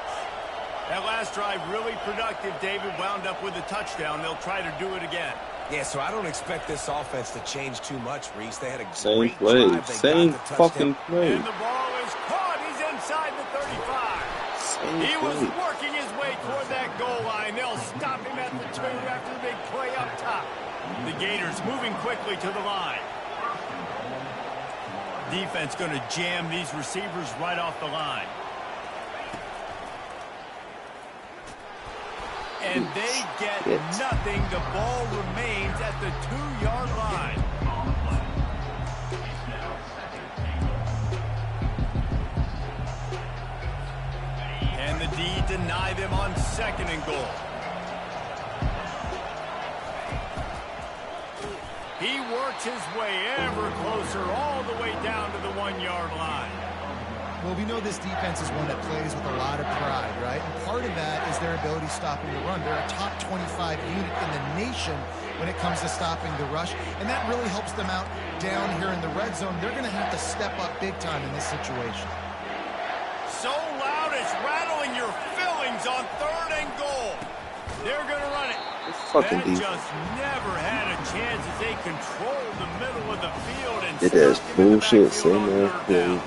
That last drive really productive. David wound up with a touchdown. They'll try to do it again. Yeah, so I don't expect this offense to change too much, Reese. They had a Same great play. drive. They Same got the fucking touchdown. play. And the ball is caught. He's inside the 35. He was working his way toward that goal line. They'll stop him at the 2 after the big play up top. The Gators moving quickly to the line. Defense going to jam these receivers right off the line. And they get nothing. The ball remains at the 2-yard line. And the D deny them on 2nd and goal. He works his way ever closer all the way down to the 1-yard line. Well, we know this defense is one that plays with a lot of pride, right? And part of that is their ability stopping the run. They're a top 25 unit in the nation when it comes to stopping the rush, and that really helps them out down here in the red zone. They're going to have to step up big time in this situation. So loud it's rattling your fillings on 3rd and goal. They're going to run it. That just never had a chance as they controlled the middle of the field and it is stopped him in the bullshit. backfield on Same 3rd down.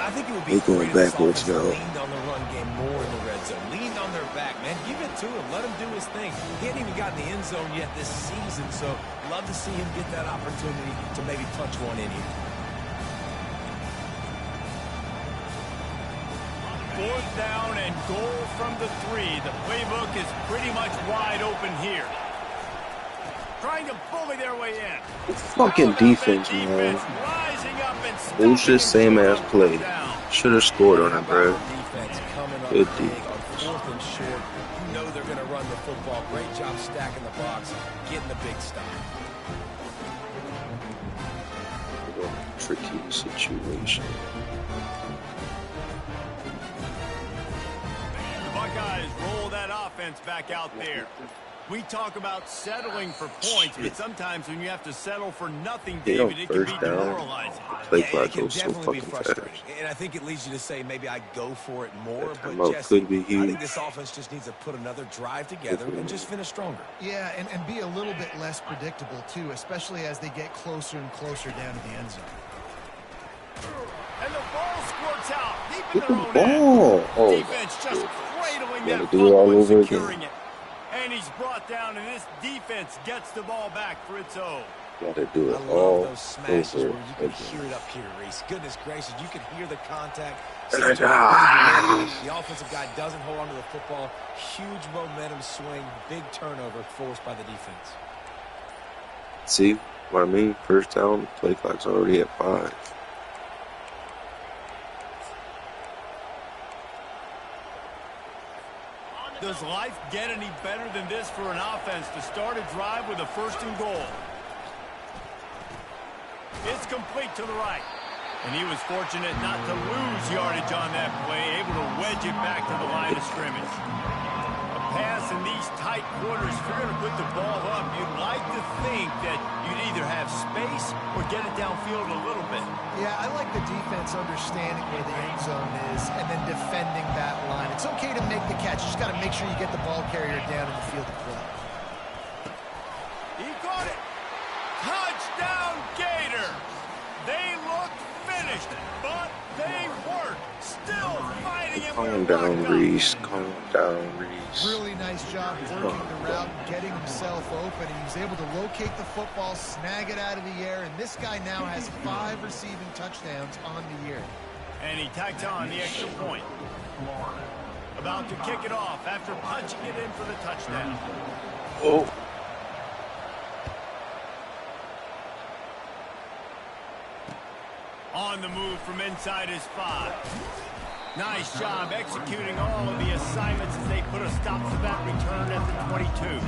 I think it would be They're going great if this backwards offense now. leaned on the run game more in the red zone. Leaned on their back, man. Give it to him. Let him do his thing. He hadn't even gotten the end zone yet this season, so love to see him get that opportunity to maybe punch one in here. 4th down and goal from the 3. The playbook is pretty much wide open here. Trying to bully their way in. Fucking defense, man. It was just same ass play. Should have scored on it, bro. Defense coming up Good big defense. on 4th and short. You know they're going to run the football. Great job stacking the box, getting the big stop. Tricky situation. The Buckeyes roll that offense back out there. We talk about settling for points, but sometimes when you have to settle for nothing, They David, don't it can be first down. demoralizing. Play Yeah, clock it can goes so definitely be fucking frustrating. fast. And I think it leads you to say maybe I go for it more. That But timeout Jesse, could be I huge. think this offense just needs to put another drive together and just finish stronger. Yeah, and be a little bit less predictable, too, especially as they get closer and closer down to the end zone. And the ball squirts out deep in Get their the own ball. end. Oh, Defense just cradling Gotta that do it all fumble and over securing again. it. And he's brought down, and this defense gets the ball back for its own. gotta do I it love all those smashes where over you can again. hear it up here, Reese. Goodness gracious, you can hear the contact. Ah. The offensive guy doesn't hold on to the football. Huge momentum swing, big turnover forced by the defense. See what I mean? First down, play clock's already at 5. Does life get any better than this for an offense to start a drive with a 1st and goal? It's complete to the right. And he was fortunate not to lose yardage on that play, able to wedge it back to the line of scrimmage. A pass in these tight quarters, if you're going to put the ball up, you'd like to think that you'd either have space or get it downfield a little bit. Yeah, I like the defense understanding where the end zone is and then defending that line. It's okay to make the catch. You just got to make sure you get the ball carrier down in the field of play. He caught it. Touchdown, Gator. They looked finished, but they weren't. Still fighting it. Calm down, Reese. Calm down, Reese. Really nice job working the route and getting himself open. He was able to locate the football, snag it out of the air, and this guy now has 5 receiving touchdowns on the year. And he tacks on the extra point. About to kick it off after punching it in for the touchdown. Oh. On the move from inside his 5. Nice job executing all of the assignments as they put a stop to that return at the 22.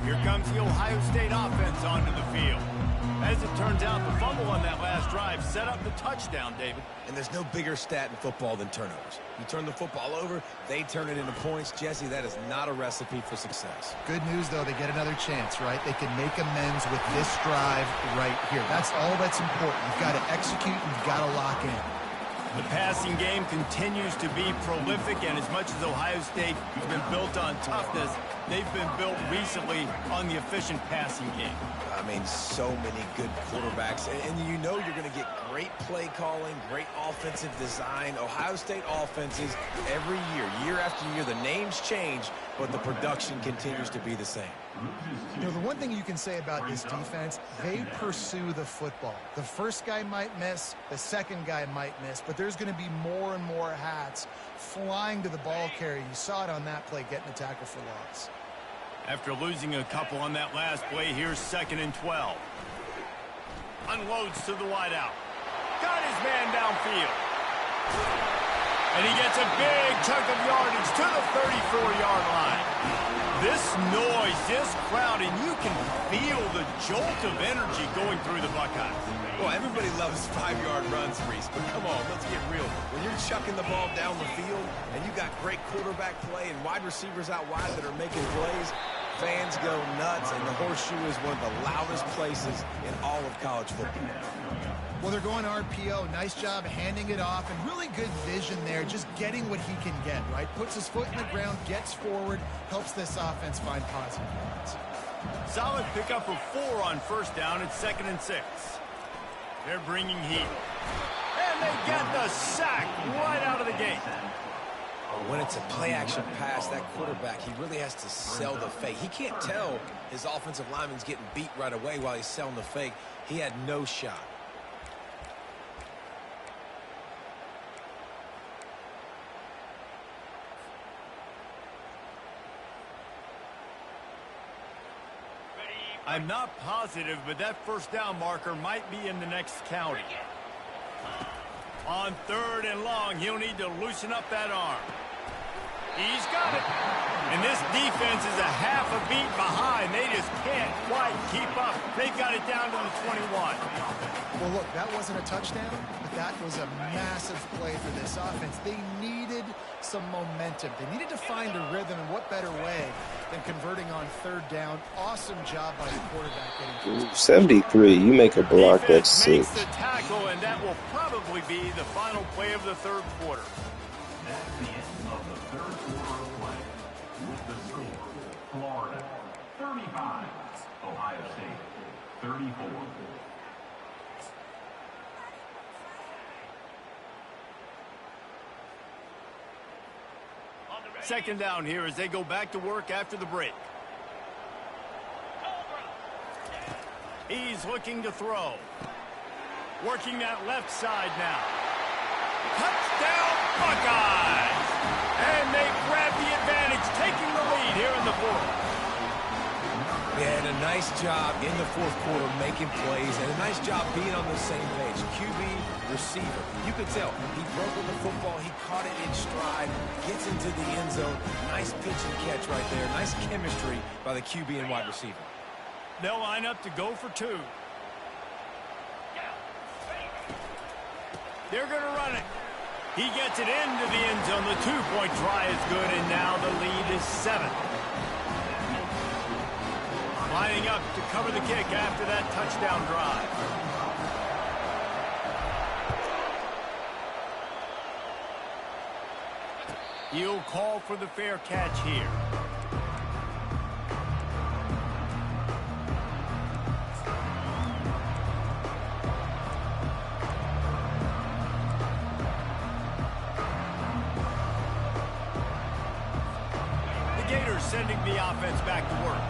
Here comes the Ohio State offense onto the field. As it turns out, the fumble on that last drive set up the touchdown, David. And there's no bigger stat in football than turnovers. You turn the football over, they turn it into points. Jesse, that is not a recipe for success. Good news, though, they get another chance, right? They can make amends with this drive right here. That's all that's important. You've got to execute and you've got to lock in. The passing game continues to be prolific, and as much as Ohio State has been built on toughness, they've been built recently on the efficient passing game. I mean, so many good quarterbacks. And you know you're going to get great play calling, great offensive design. Ohio State offenses every year after year, the names change, but the production continues to be the same. You know, the one thing you can say about this defense, they pursue the football. The first guy might miss, the second guy might miss, but there's going to be more and more hats flying to the ball carrier. You saw it on that play, getting a tackle for loss. After losing a couple on that last play, here's 2nd and 12. Unloads to the wideout. Got his man downfield. And he gets a big chunk of yardage to the 34-yard line. This noise, this crowd, and you can feel the jolt of energy going through the Buckeyes. Well, everybody loves 5-yard runs, Reese, but come on, let's get real. When you're chucking the ball down the field and you got great quarterback play and wide receivers out wide that are making plays, fans fans go nuts, and the horseshoe is one of the loudest places in all of college football. Well, they're going RPO. Nice job handing it off, and really good vision there, just getting what he can get, right? Puts his foot in the ground, gets forward, helps this offense find positive points. Solid pickup of 4 on first down. It's 2nd and 6. They're bringing heat. And they get the sack right out of the gate. When it's a play-action pass, that quarterback, he really has to sell the fake. He can't tell his offensive lineman's getting beat right away while he's selling the fake. He had no shot. I'm not positive, but that first down marker might be in the next county. On 3rd and long, he'll need to loosen up that arm. He's got it. And this defense is a half a beat behind. They just can't quite keep up. They've got it down to the 21. Well, look, that wasn't a touchdown, but that was a massive play for this offense. They needed some momentum. They needed to find a rhythm, and what better way than converting on 3rd down. Awesome job by the quarterback getting through. 73, you make a block, that's 6. Makes the tackle, and that will probably be the final play of the 3rd quarter. That's the end of the 3rd quarter of play. With the score, Florida 35, Ohio State 34. Second down here as they go back to work after the break. He's looking to throw. Working that left side now. Touchdown Buckeyes! And they grab the advantage, taking the lead here in the 4th. Yeah, and a nice job in the 4th quarter making plays, and a nice job being on the same page. QB, receiver. You could tell he broke with the football, he caught it in stride, gets into the end zone. Nice pitch and catch right there. Nice chemistry by the QB and wide receiver. They'll line up to go for 2. They're going to run it. He gets it into the end zone. The 2-point try is good, and now the lead is 7. Lining up to cover the kick after that touchdown drive. He'll call for the fair catch here. The Gators sending the offense back to work.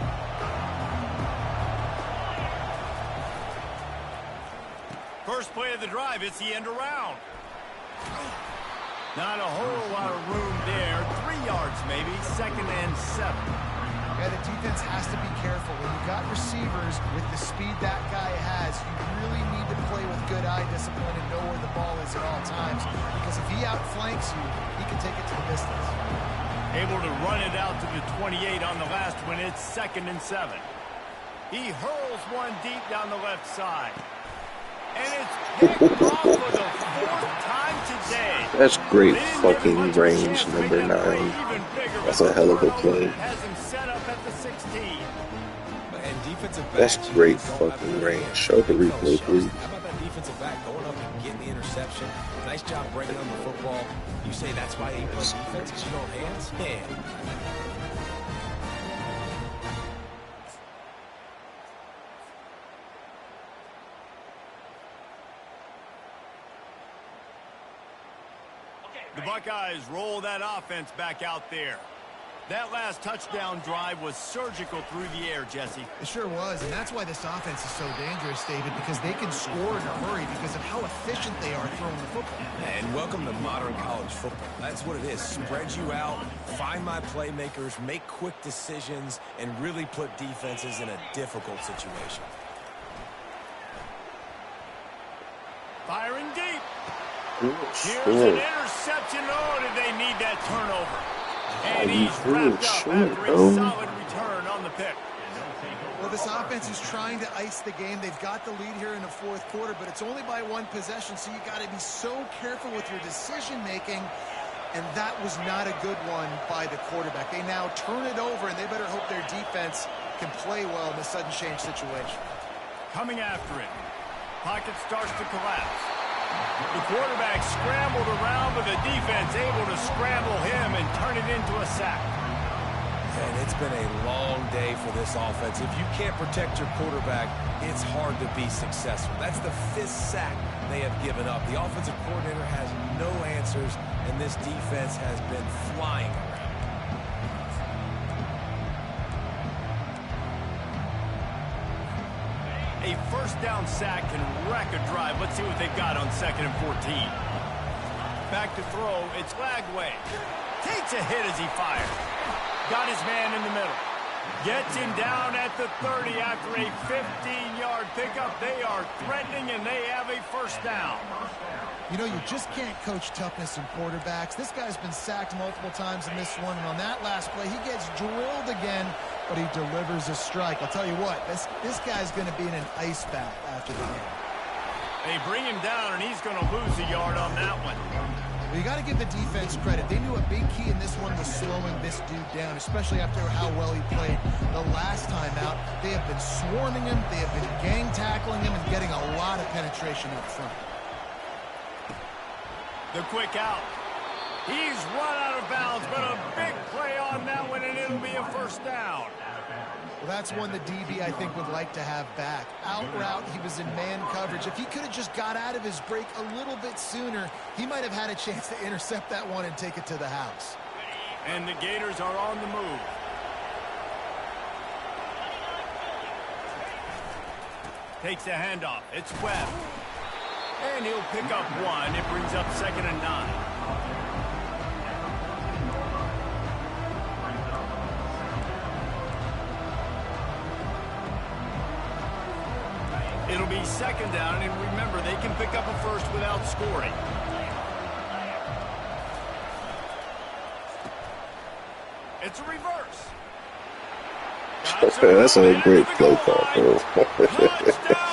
First play of the drive, it's the end around. Not a whole lot of room there. 3 yards maybe, 2nd and 7. Yeah, the defense has to be careful. When you got receivers with the speed that guy has, you really need to play with good eye discipline and know where the ball is at all times. Because if he outflanks you, he can take it to the distance. Able to run it out to the 28 on the last one. It's 2nd and 7. He hurls one deep down the left side. And it's picked off for the 4th time today. That's great fucking range, number 9. That's a hell of a play. Has him set up at the 16. And defensive back, That's great fucking range. Show the replay, please. How about that defensive back going up and getting the interception? Nice job breaking on the football. You say that's why he plays defense because you don't have hands? Yeah. The Buckeyes roll that offense back out there. That last touchdown drive was surgical through the air, Jesse. It sure was, and that's why this offense is so dangerous, David, because they can score in a hurry because of how efficient they are throwing the football. And welcome to modern college football. That's what it is. Spread you out, find my playmakers, make quick decisions, and really put defenses in a difficult situation. Firing deep. Here's Ooh, an interception. Oh, did they need that turnover? And he's wrapped up after a solid return on the pick. Well, this offense is trying to ice the game. They've got the lead here in the 4th quarter, but it's only by 1 possession, so you got to be so careful with your decision-making. and that was not a good one by the quarterback. They now turn it over, and they better hope their defense can play well in this sudden change situation. Coming after it. Pocket starts to collapse. The quarterback scrambled around, but the defense able to scramble him and turn it into a sack. And it's been a long day for this offense. If you can't protect your quarterback, it's hard to be successful. That's the 5th sack they have given up. The offensive coordinator has no answers, and this defense has been flying around. A first down sack can wreck a drive. Let's see what they've got on 2nd and 14. Back to throw. It's Lagway. Takes a hit as he fires. Got his man in the middle. Gets him down at the 30 after a 15-yard pickup. They are threatening, and they have a first down. You know, you just can't coach toughness in quarterbacks. This guy's been sacked multiple times in this one, and on that last play, he gets drilled again, but he delivers a strike. I'll tell you what, this guy's going to be in an ice bath after the game. They bring him down, and he's going to lose a yard on that one. Well, you got to give the defense credit. They knew a big key in this one was slowing this dude down, especially after how well he played the last time out. They have been swarming him, they have been gang tackling him, and getting a lot of penetration up front. The quick out. He's run out of bounds, but a big play on that one, and it'll be a first down. Well, that's one the DB, I think, would like to have back. Out route, he was in man coverage. If he could have just got out of his break a little bit sooner, he might have had a chance to intercept that one and take it to the house. And the Gators are on the move. Takes the handoff. It's Webb. And he'll pick up one. It brings up 2nd and 9. It'll be 2nd down, and remember, they can pick up a first without scoring. It's a reverse. That's a great play call, bro. Touchdown,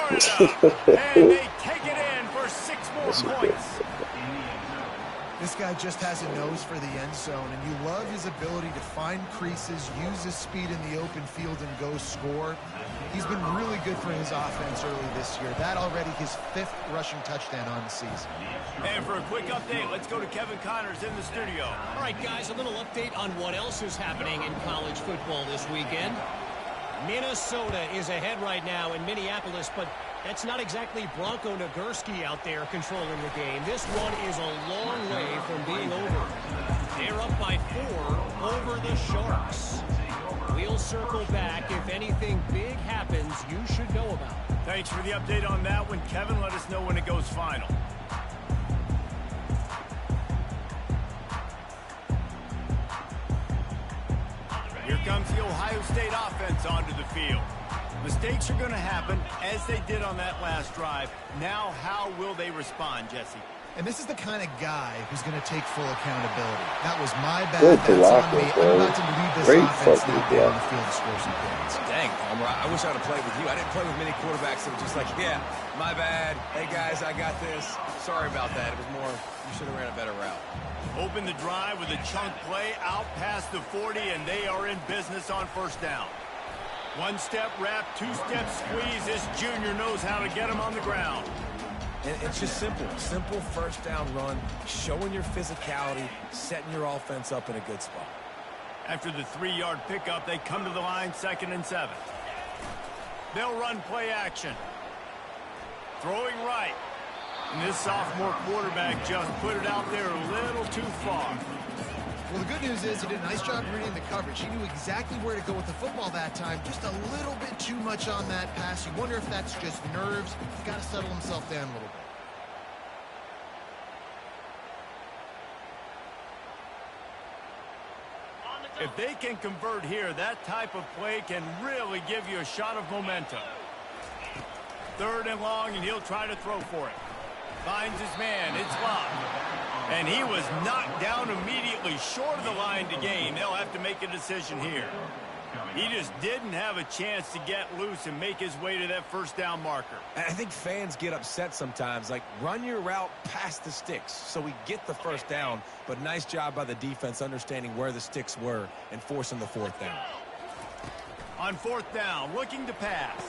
Florida! And they take it in for 6 more points. This guy just has a nose for the end zone, and you love his ability to find creases, use his speed in the open field, and go score. He's been really good for his offense early this year. That already his 5th rushing touchdown on the season. And for a quick update, let's go to Kevin Connors in the studio. All right, guys, a little update on what else is happening in college football this weekend. Minnesota is ahead right now in Minneapolis, but that's not exactly Bronco Nagurski out there controlling the game. This one is a long way from being over. They're up by 4 over the Sharks. We'll circle back. If anything big happens, you should know about it. Thanks for the update on that one, Kevin. Let us know when it goes final. Here comes the Ohio State offense onto the field. Mistakes are going to happen, as they did on that last drive. Now, how will they respond, Jesse? And this is the kind of guy who's going to take full accountability. That was my bad. That's on me. I'm about to lead this offense now down the field to score some points. Dang, Palmer, I wish I would have played with you. I didn't play with many quarterbacks that were just like, yeah, my bad. Hey, guys, I got this. Sorry about that. It was more, you should have ran a better route. Open the drive with a chunk play out past the 40, and they are in business on first down. 1-step wrap, 2-step squeeze. This junior knows how to get him on the ground. And it's just simple first down run, showing your physicality, setting your offense up in a good spot. After the 3-yard pickup, they come to the line, 2nd and 7. They'll run play action. Throwing right. And this sophomore quarterback just put it out there a little too far. Well, the good news is he did a nice job reading the coverage. He knew exactly where to go with the football that time. Just a little bit too much on that pass. You wonder if that's just nerves. He's got to settle himself down a little bit. If they can convert here, that type of play can really give you a shot of momentum. 3rd and long, and he'll try to throw for it. Finds his man. It's locked. And he was knocked down immediately short of the line to gain. They'll have to make a decision here. He just didn't have a chance to get loose and make his way to that first down marker. And I think fans get upset sometimes, like run your route past the sticks so we get the first down, but nice job by the defense understanding where the sticks were and forcing the fourth down. On fourth down, looking to pass.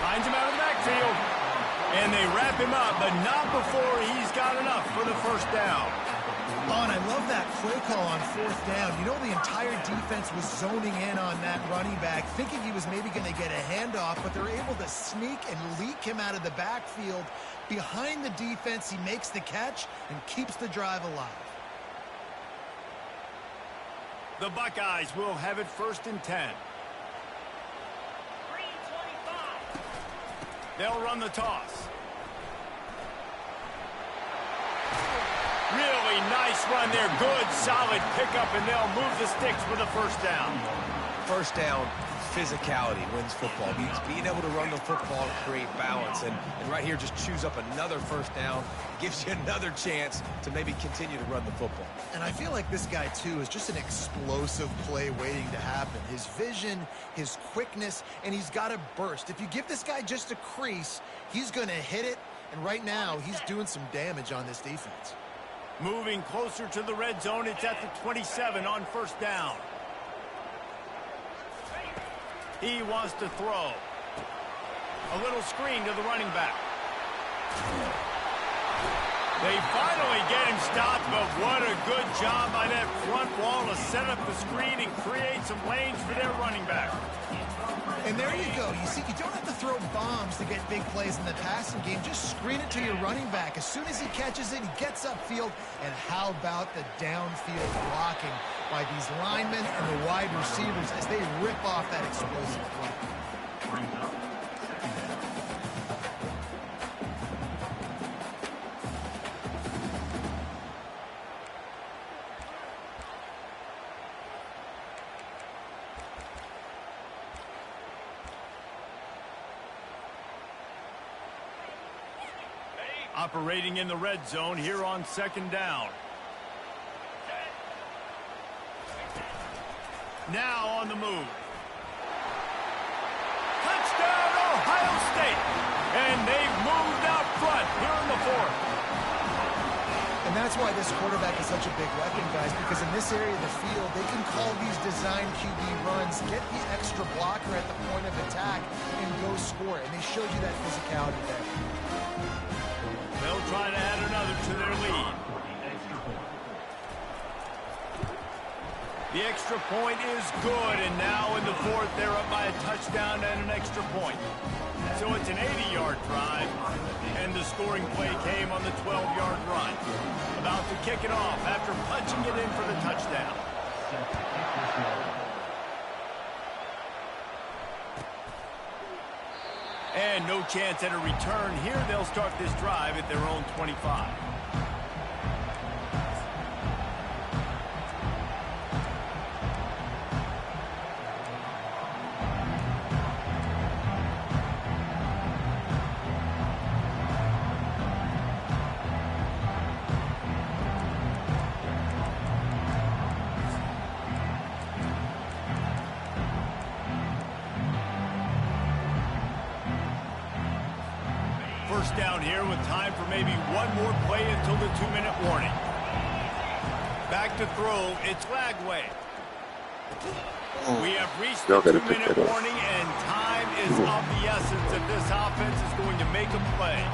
Finds him out of the backfield. And they wrap him up, but not before he's got enough for the first down. Oh, and I love that play call on fourth down. You know, the entire defense was zoning in on that running back, thinking he was maybe going to get a handoff, but they're able to sneak and leak him out of the backfield. Behind the defense, he makes the catch and keeps the drive alive. The Buckeyes will have it 1st and 10. They'll run the toss. Really nice run there. Good, solid pickup, and they'll move the sticks for the first down. First down, physicality wins football. Means being able to run the football and create balance. And right here, just choose up another first down. Gives you another chance to maybe continue to run the football. And I feel like this guy, too, is just an explosive play waiting to happen. His vision, his quickness, and he's got a burst. If you give this guy just a crease, he's going to hit it. And right now, he's doing some damage on this defense. Moving closer to the red zone, it's at the 27 on first down. He wants to throw. A little screen to the running back. They finally get him stopped, but what a good job by that front wall to set up the screen and create some lanes for their running back. And there you go. You see, you don't have to throw bombs to get big plays in the passing game. Just screen it to your running back. As soon as he catches it, he gets upfield. And how about the downfield blocking by these linemen and the wide receivers as they rip off that explosive play. Operating in the red zone here on second down. Now on the move. Touchdown, Ohio State! And they've moved out front here in the fourth. And that's why this quarterback is such a big weapon, guys, because in this area of the field, they can call these design QB runs, get the extra blocker at the point of attack, and go score. And they showed you that physicality there. They'll try to add another to their lead. The extra point is good, and now in the fourth, they're up by a touchdown and an extra point. So it's an 80-yard drive, and the scoring play came on the 12-yard run. About to kick it off after punching it in for the touchdown. And no chance at a return here. They'll start this drive at their own 25. First down here with time for maybe one more play until the 2-minute warning. Back to throw, it's Lagway. We have reached the 2-minute warning, and time is of the essence if this offense is going to make a play.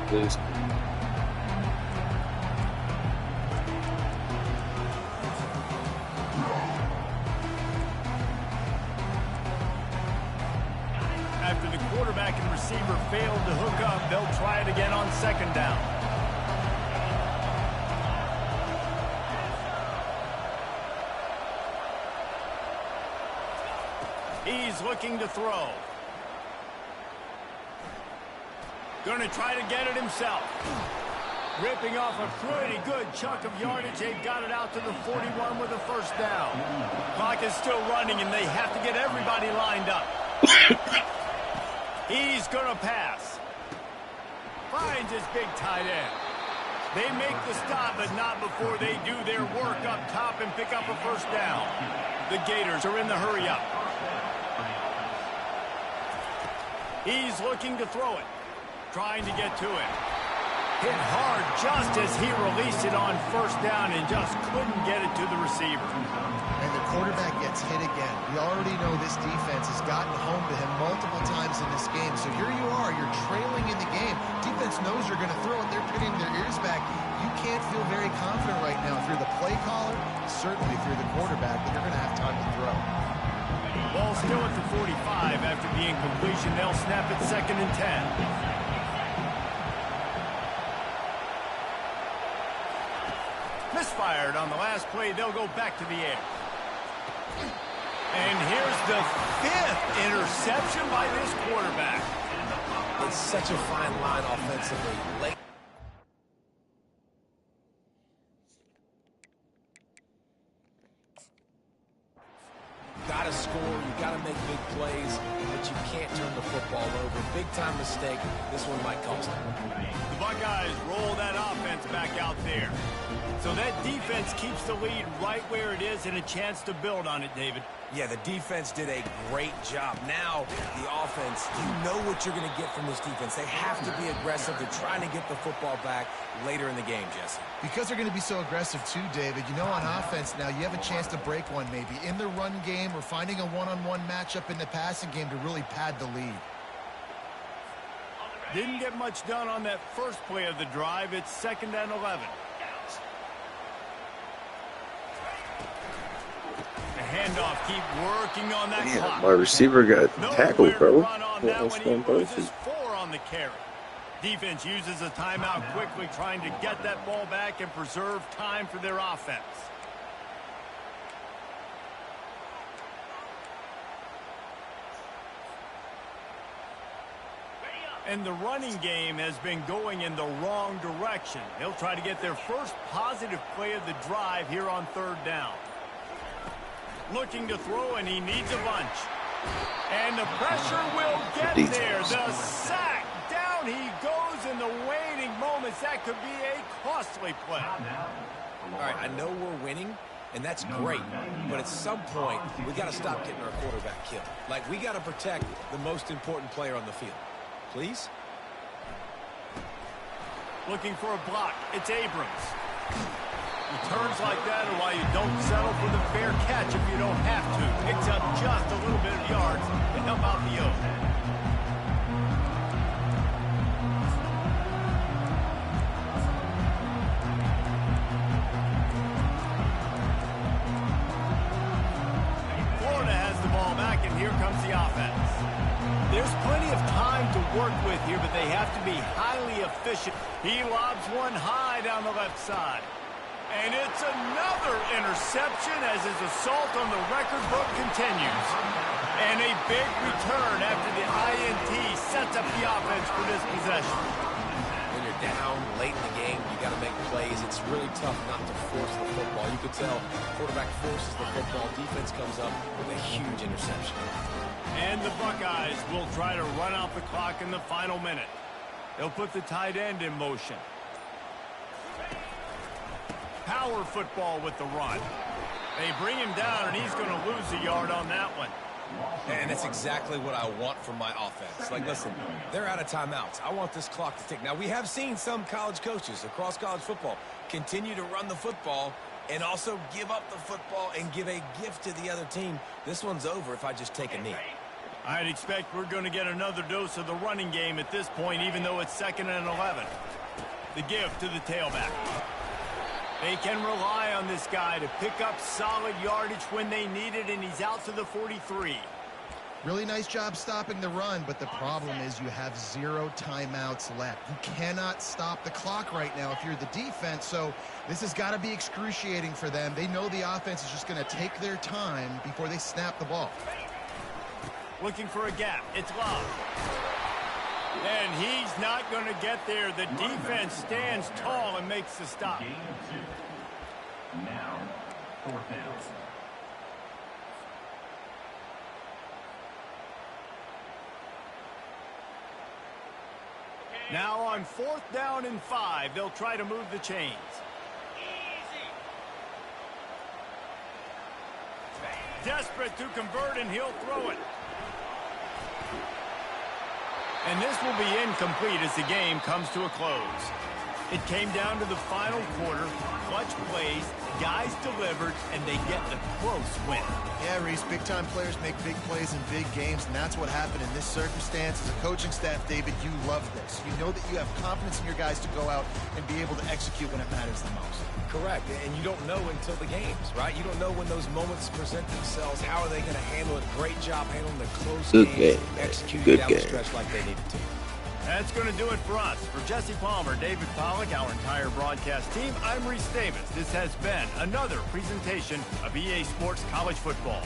Please. After the quarterback and receiver failed to hook up, they'll try it again on second down. He's looking to throw. Going to try to get it himself. Ripping off a pretty good chunk of yardage. They've got it out to the 41 with a first down. Clock is still running, and they have to get everybody lined up. He's going to pass. Finds his big tight end. They make the stop, but not before they do their work up top and pick up a first down. The Gators are in the hurry-up. He's looking to throw it, trying to get to it. Hit hard just as he released it on first down and just couldn't get it to the receiver. And the quarterback gets hit again. We already know this defense has gotten home to him multiple times in this game. So here you are, you're trailing in the game. Defense knows you're going to throw it. They're putting their ears back. You can't feel very confident right now if you're the play caller, certainly if you're the quarterback, that you're going to have time to throw. Ball still at the 45 after the incompletion. They'll snap it 2nd and 10. Misfired on the last play. They'll go back to the air. And here's the 5th interception by this quarterback. It's such a fine line offensively. Late. Got to score, you got to make big plays, but you can't turn the football over. Big time mistake. This one might cost them. The Buckeyes roll that offense back out there. So that defense keeps the lead right where it is and a chance to build on it, David. Yeah, the defense did a great job. Now, the offense, you know what you're going to get from this defense. They have to be aggressive. They're trying to get the football back later in the game, Jesse. Because they're going to be so aggressive too, David, you know, on offense now, you have a chance to break one maybe in the run game or finding a one-on-one matchup in the passing game to really pad the lead. Didn't get much done on that first play of the drive. It's 2nd and 11. Handoff, keep working on that clock. My receiver got tackled, bro. When he loses 4 on the carry. Defense uses a timeout quickly, trying to get that ball back and preserve time for their offense. And the running game has been going in the wrong direction. They'll try to get their first positive play of the drive here on 3rd down. Looking to throw, and he needs a bunch. And the pressure will get there. The sack. Down he goes in the waiting moments. That could be a costly play. All right, I know we're winning, and that's great. But at some point, we got to stop getting our quarterback killed. Like, we got to protect the most important player on the field. Please? Looking for a block. It's Abrams. Returns like that are why you don't settle for the fair catch if you don't have to. Picks up just a little bit of yards to help out the O. Florida has the ball back, and here comes the offense. There's plenty of time to work with here, but they have to be highly efficient. He lobs one high down the left side. And it's another interception as his assault on the record book continues. And a big return after the INT sets up the offense for this possession. When you're down late in the game, you got to make plays. It's really tough not to force the football. You could tell quarterback forces the football. Defense comes up with a huge interception. And the Buckeyes will try to run out the clock in the final minute. They'll put the tight end in motion. Power football with the run. They bring him down, and he's going to lose a yard on that one. And that's exactly what I want from my offense. Like, listen, they're out of timeouts. I want this clock to tick. Now, we have seen some college coaches across college football continue to run the football and also give up the football and give a gift to the other team. This one's over if I just take a knee. I'd expect we're going to get another dose of the running game at this point, even though it's 2nd and 11. The give to the tailback. They can rely on this guy to pick up solid yardage when they need it, and he's out to the 43. Really nice job stopping the run, but the problem is you have 0 timeouts left. You cannot stop the clock right now if you're the defense, so this has got to be excruciating for them. They know the offense is just going to take their time before they snap the ball. Looking for a gap. It's Love. And he's not going to get there. The defense stands tall and makes the stop. Now, 4th down. Now on 4th down and 5, they'll try to move the chains. Desperate to convert, and he'll throw it. And this will be incomplete as the game comes to a close. It came down to the final quarter. Clutch plays, guys delivered, and they get the close win. Yeah, Reese, big-time players make big plays in big games, and that's what happened in this circumstance. As a coaching staff, David, you love this. You know that you have confidence in your guys to go out and be able to execute when it matters the most. Correct, and you don't know until the games, right? You don't know when those moments present themselves. How are they going to handle it? Great job handling the close games, executing down the stretch like they needed to. That's going to do it for us. For Jesse Palmer, David Pollack, our entire broadcast team, I'm Reese Davis. This has been another presentation of EA Sports College Football.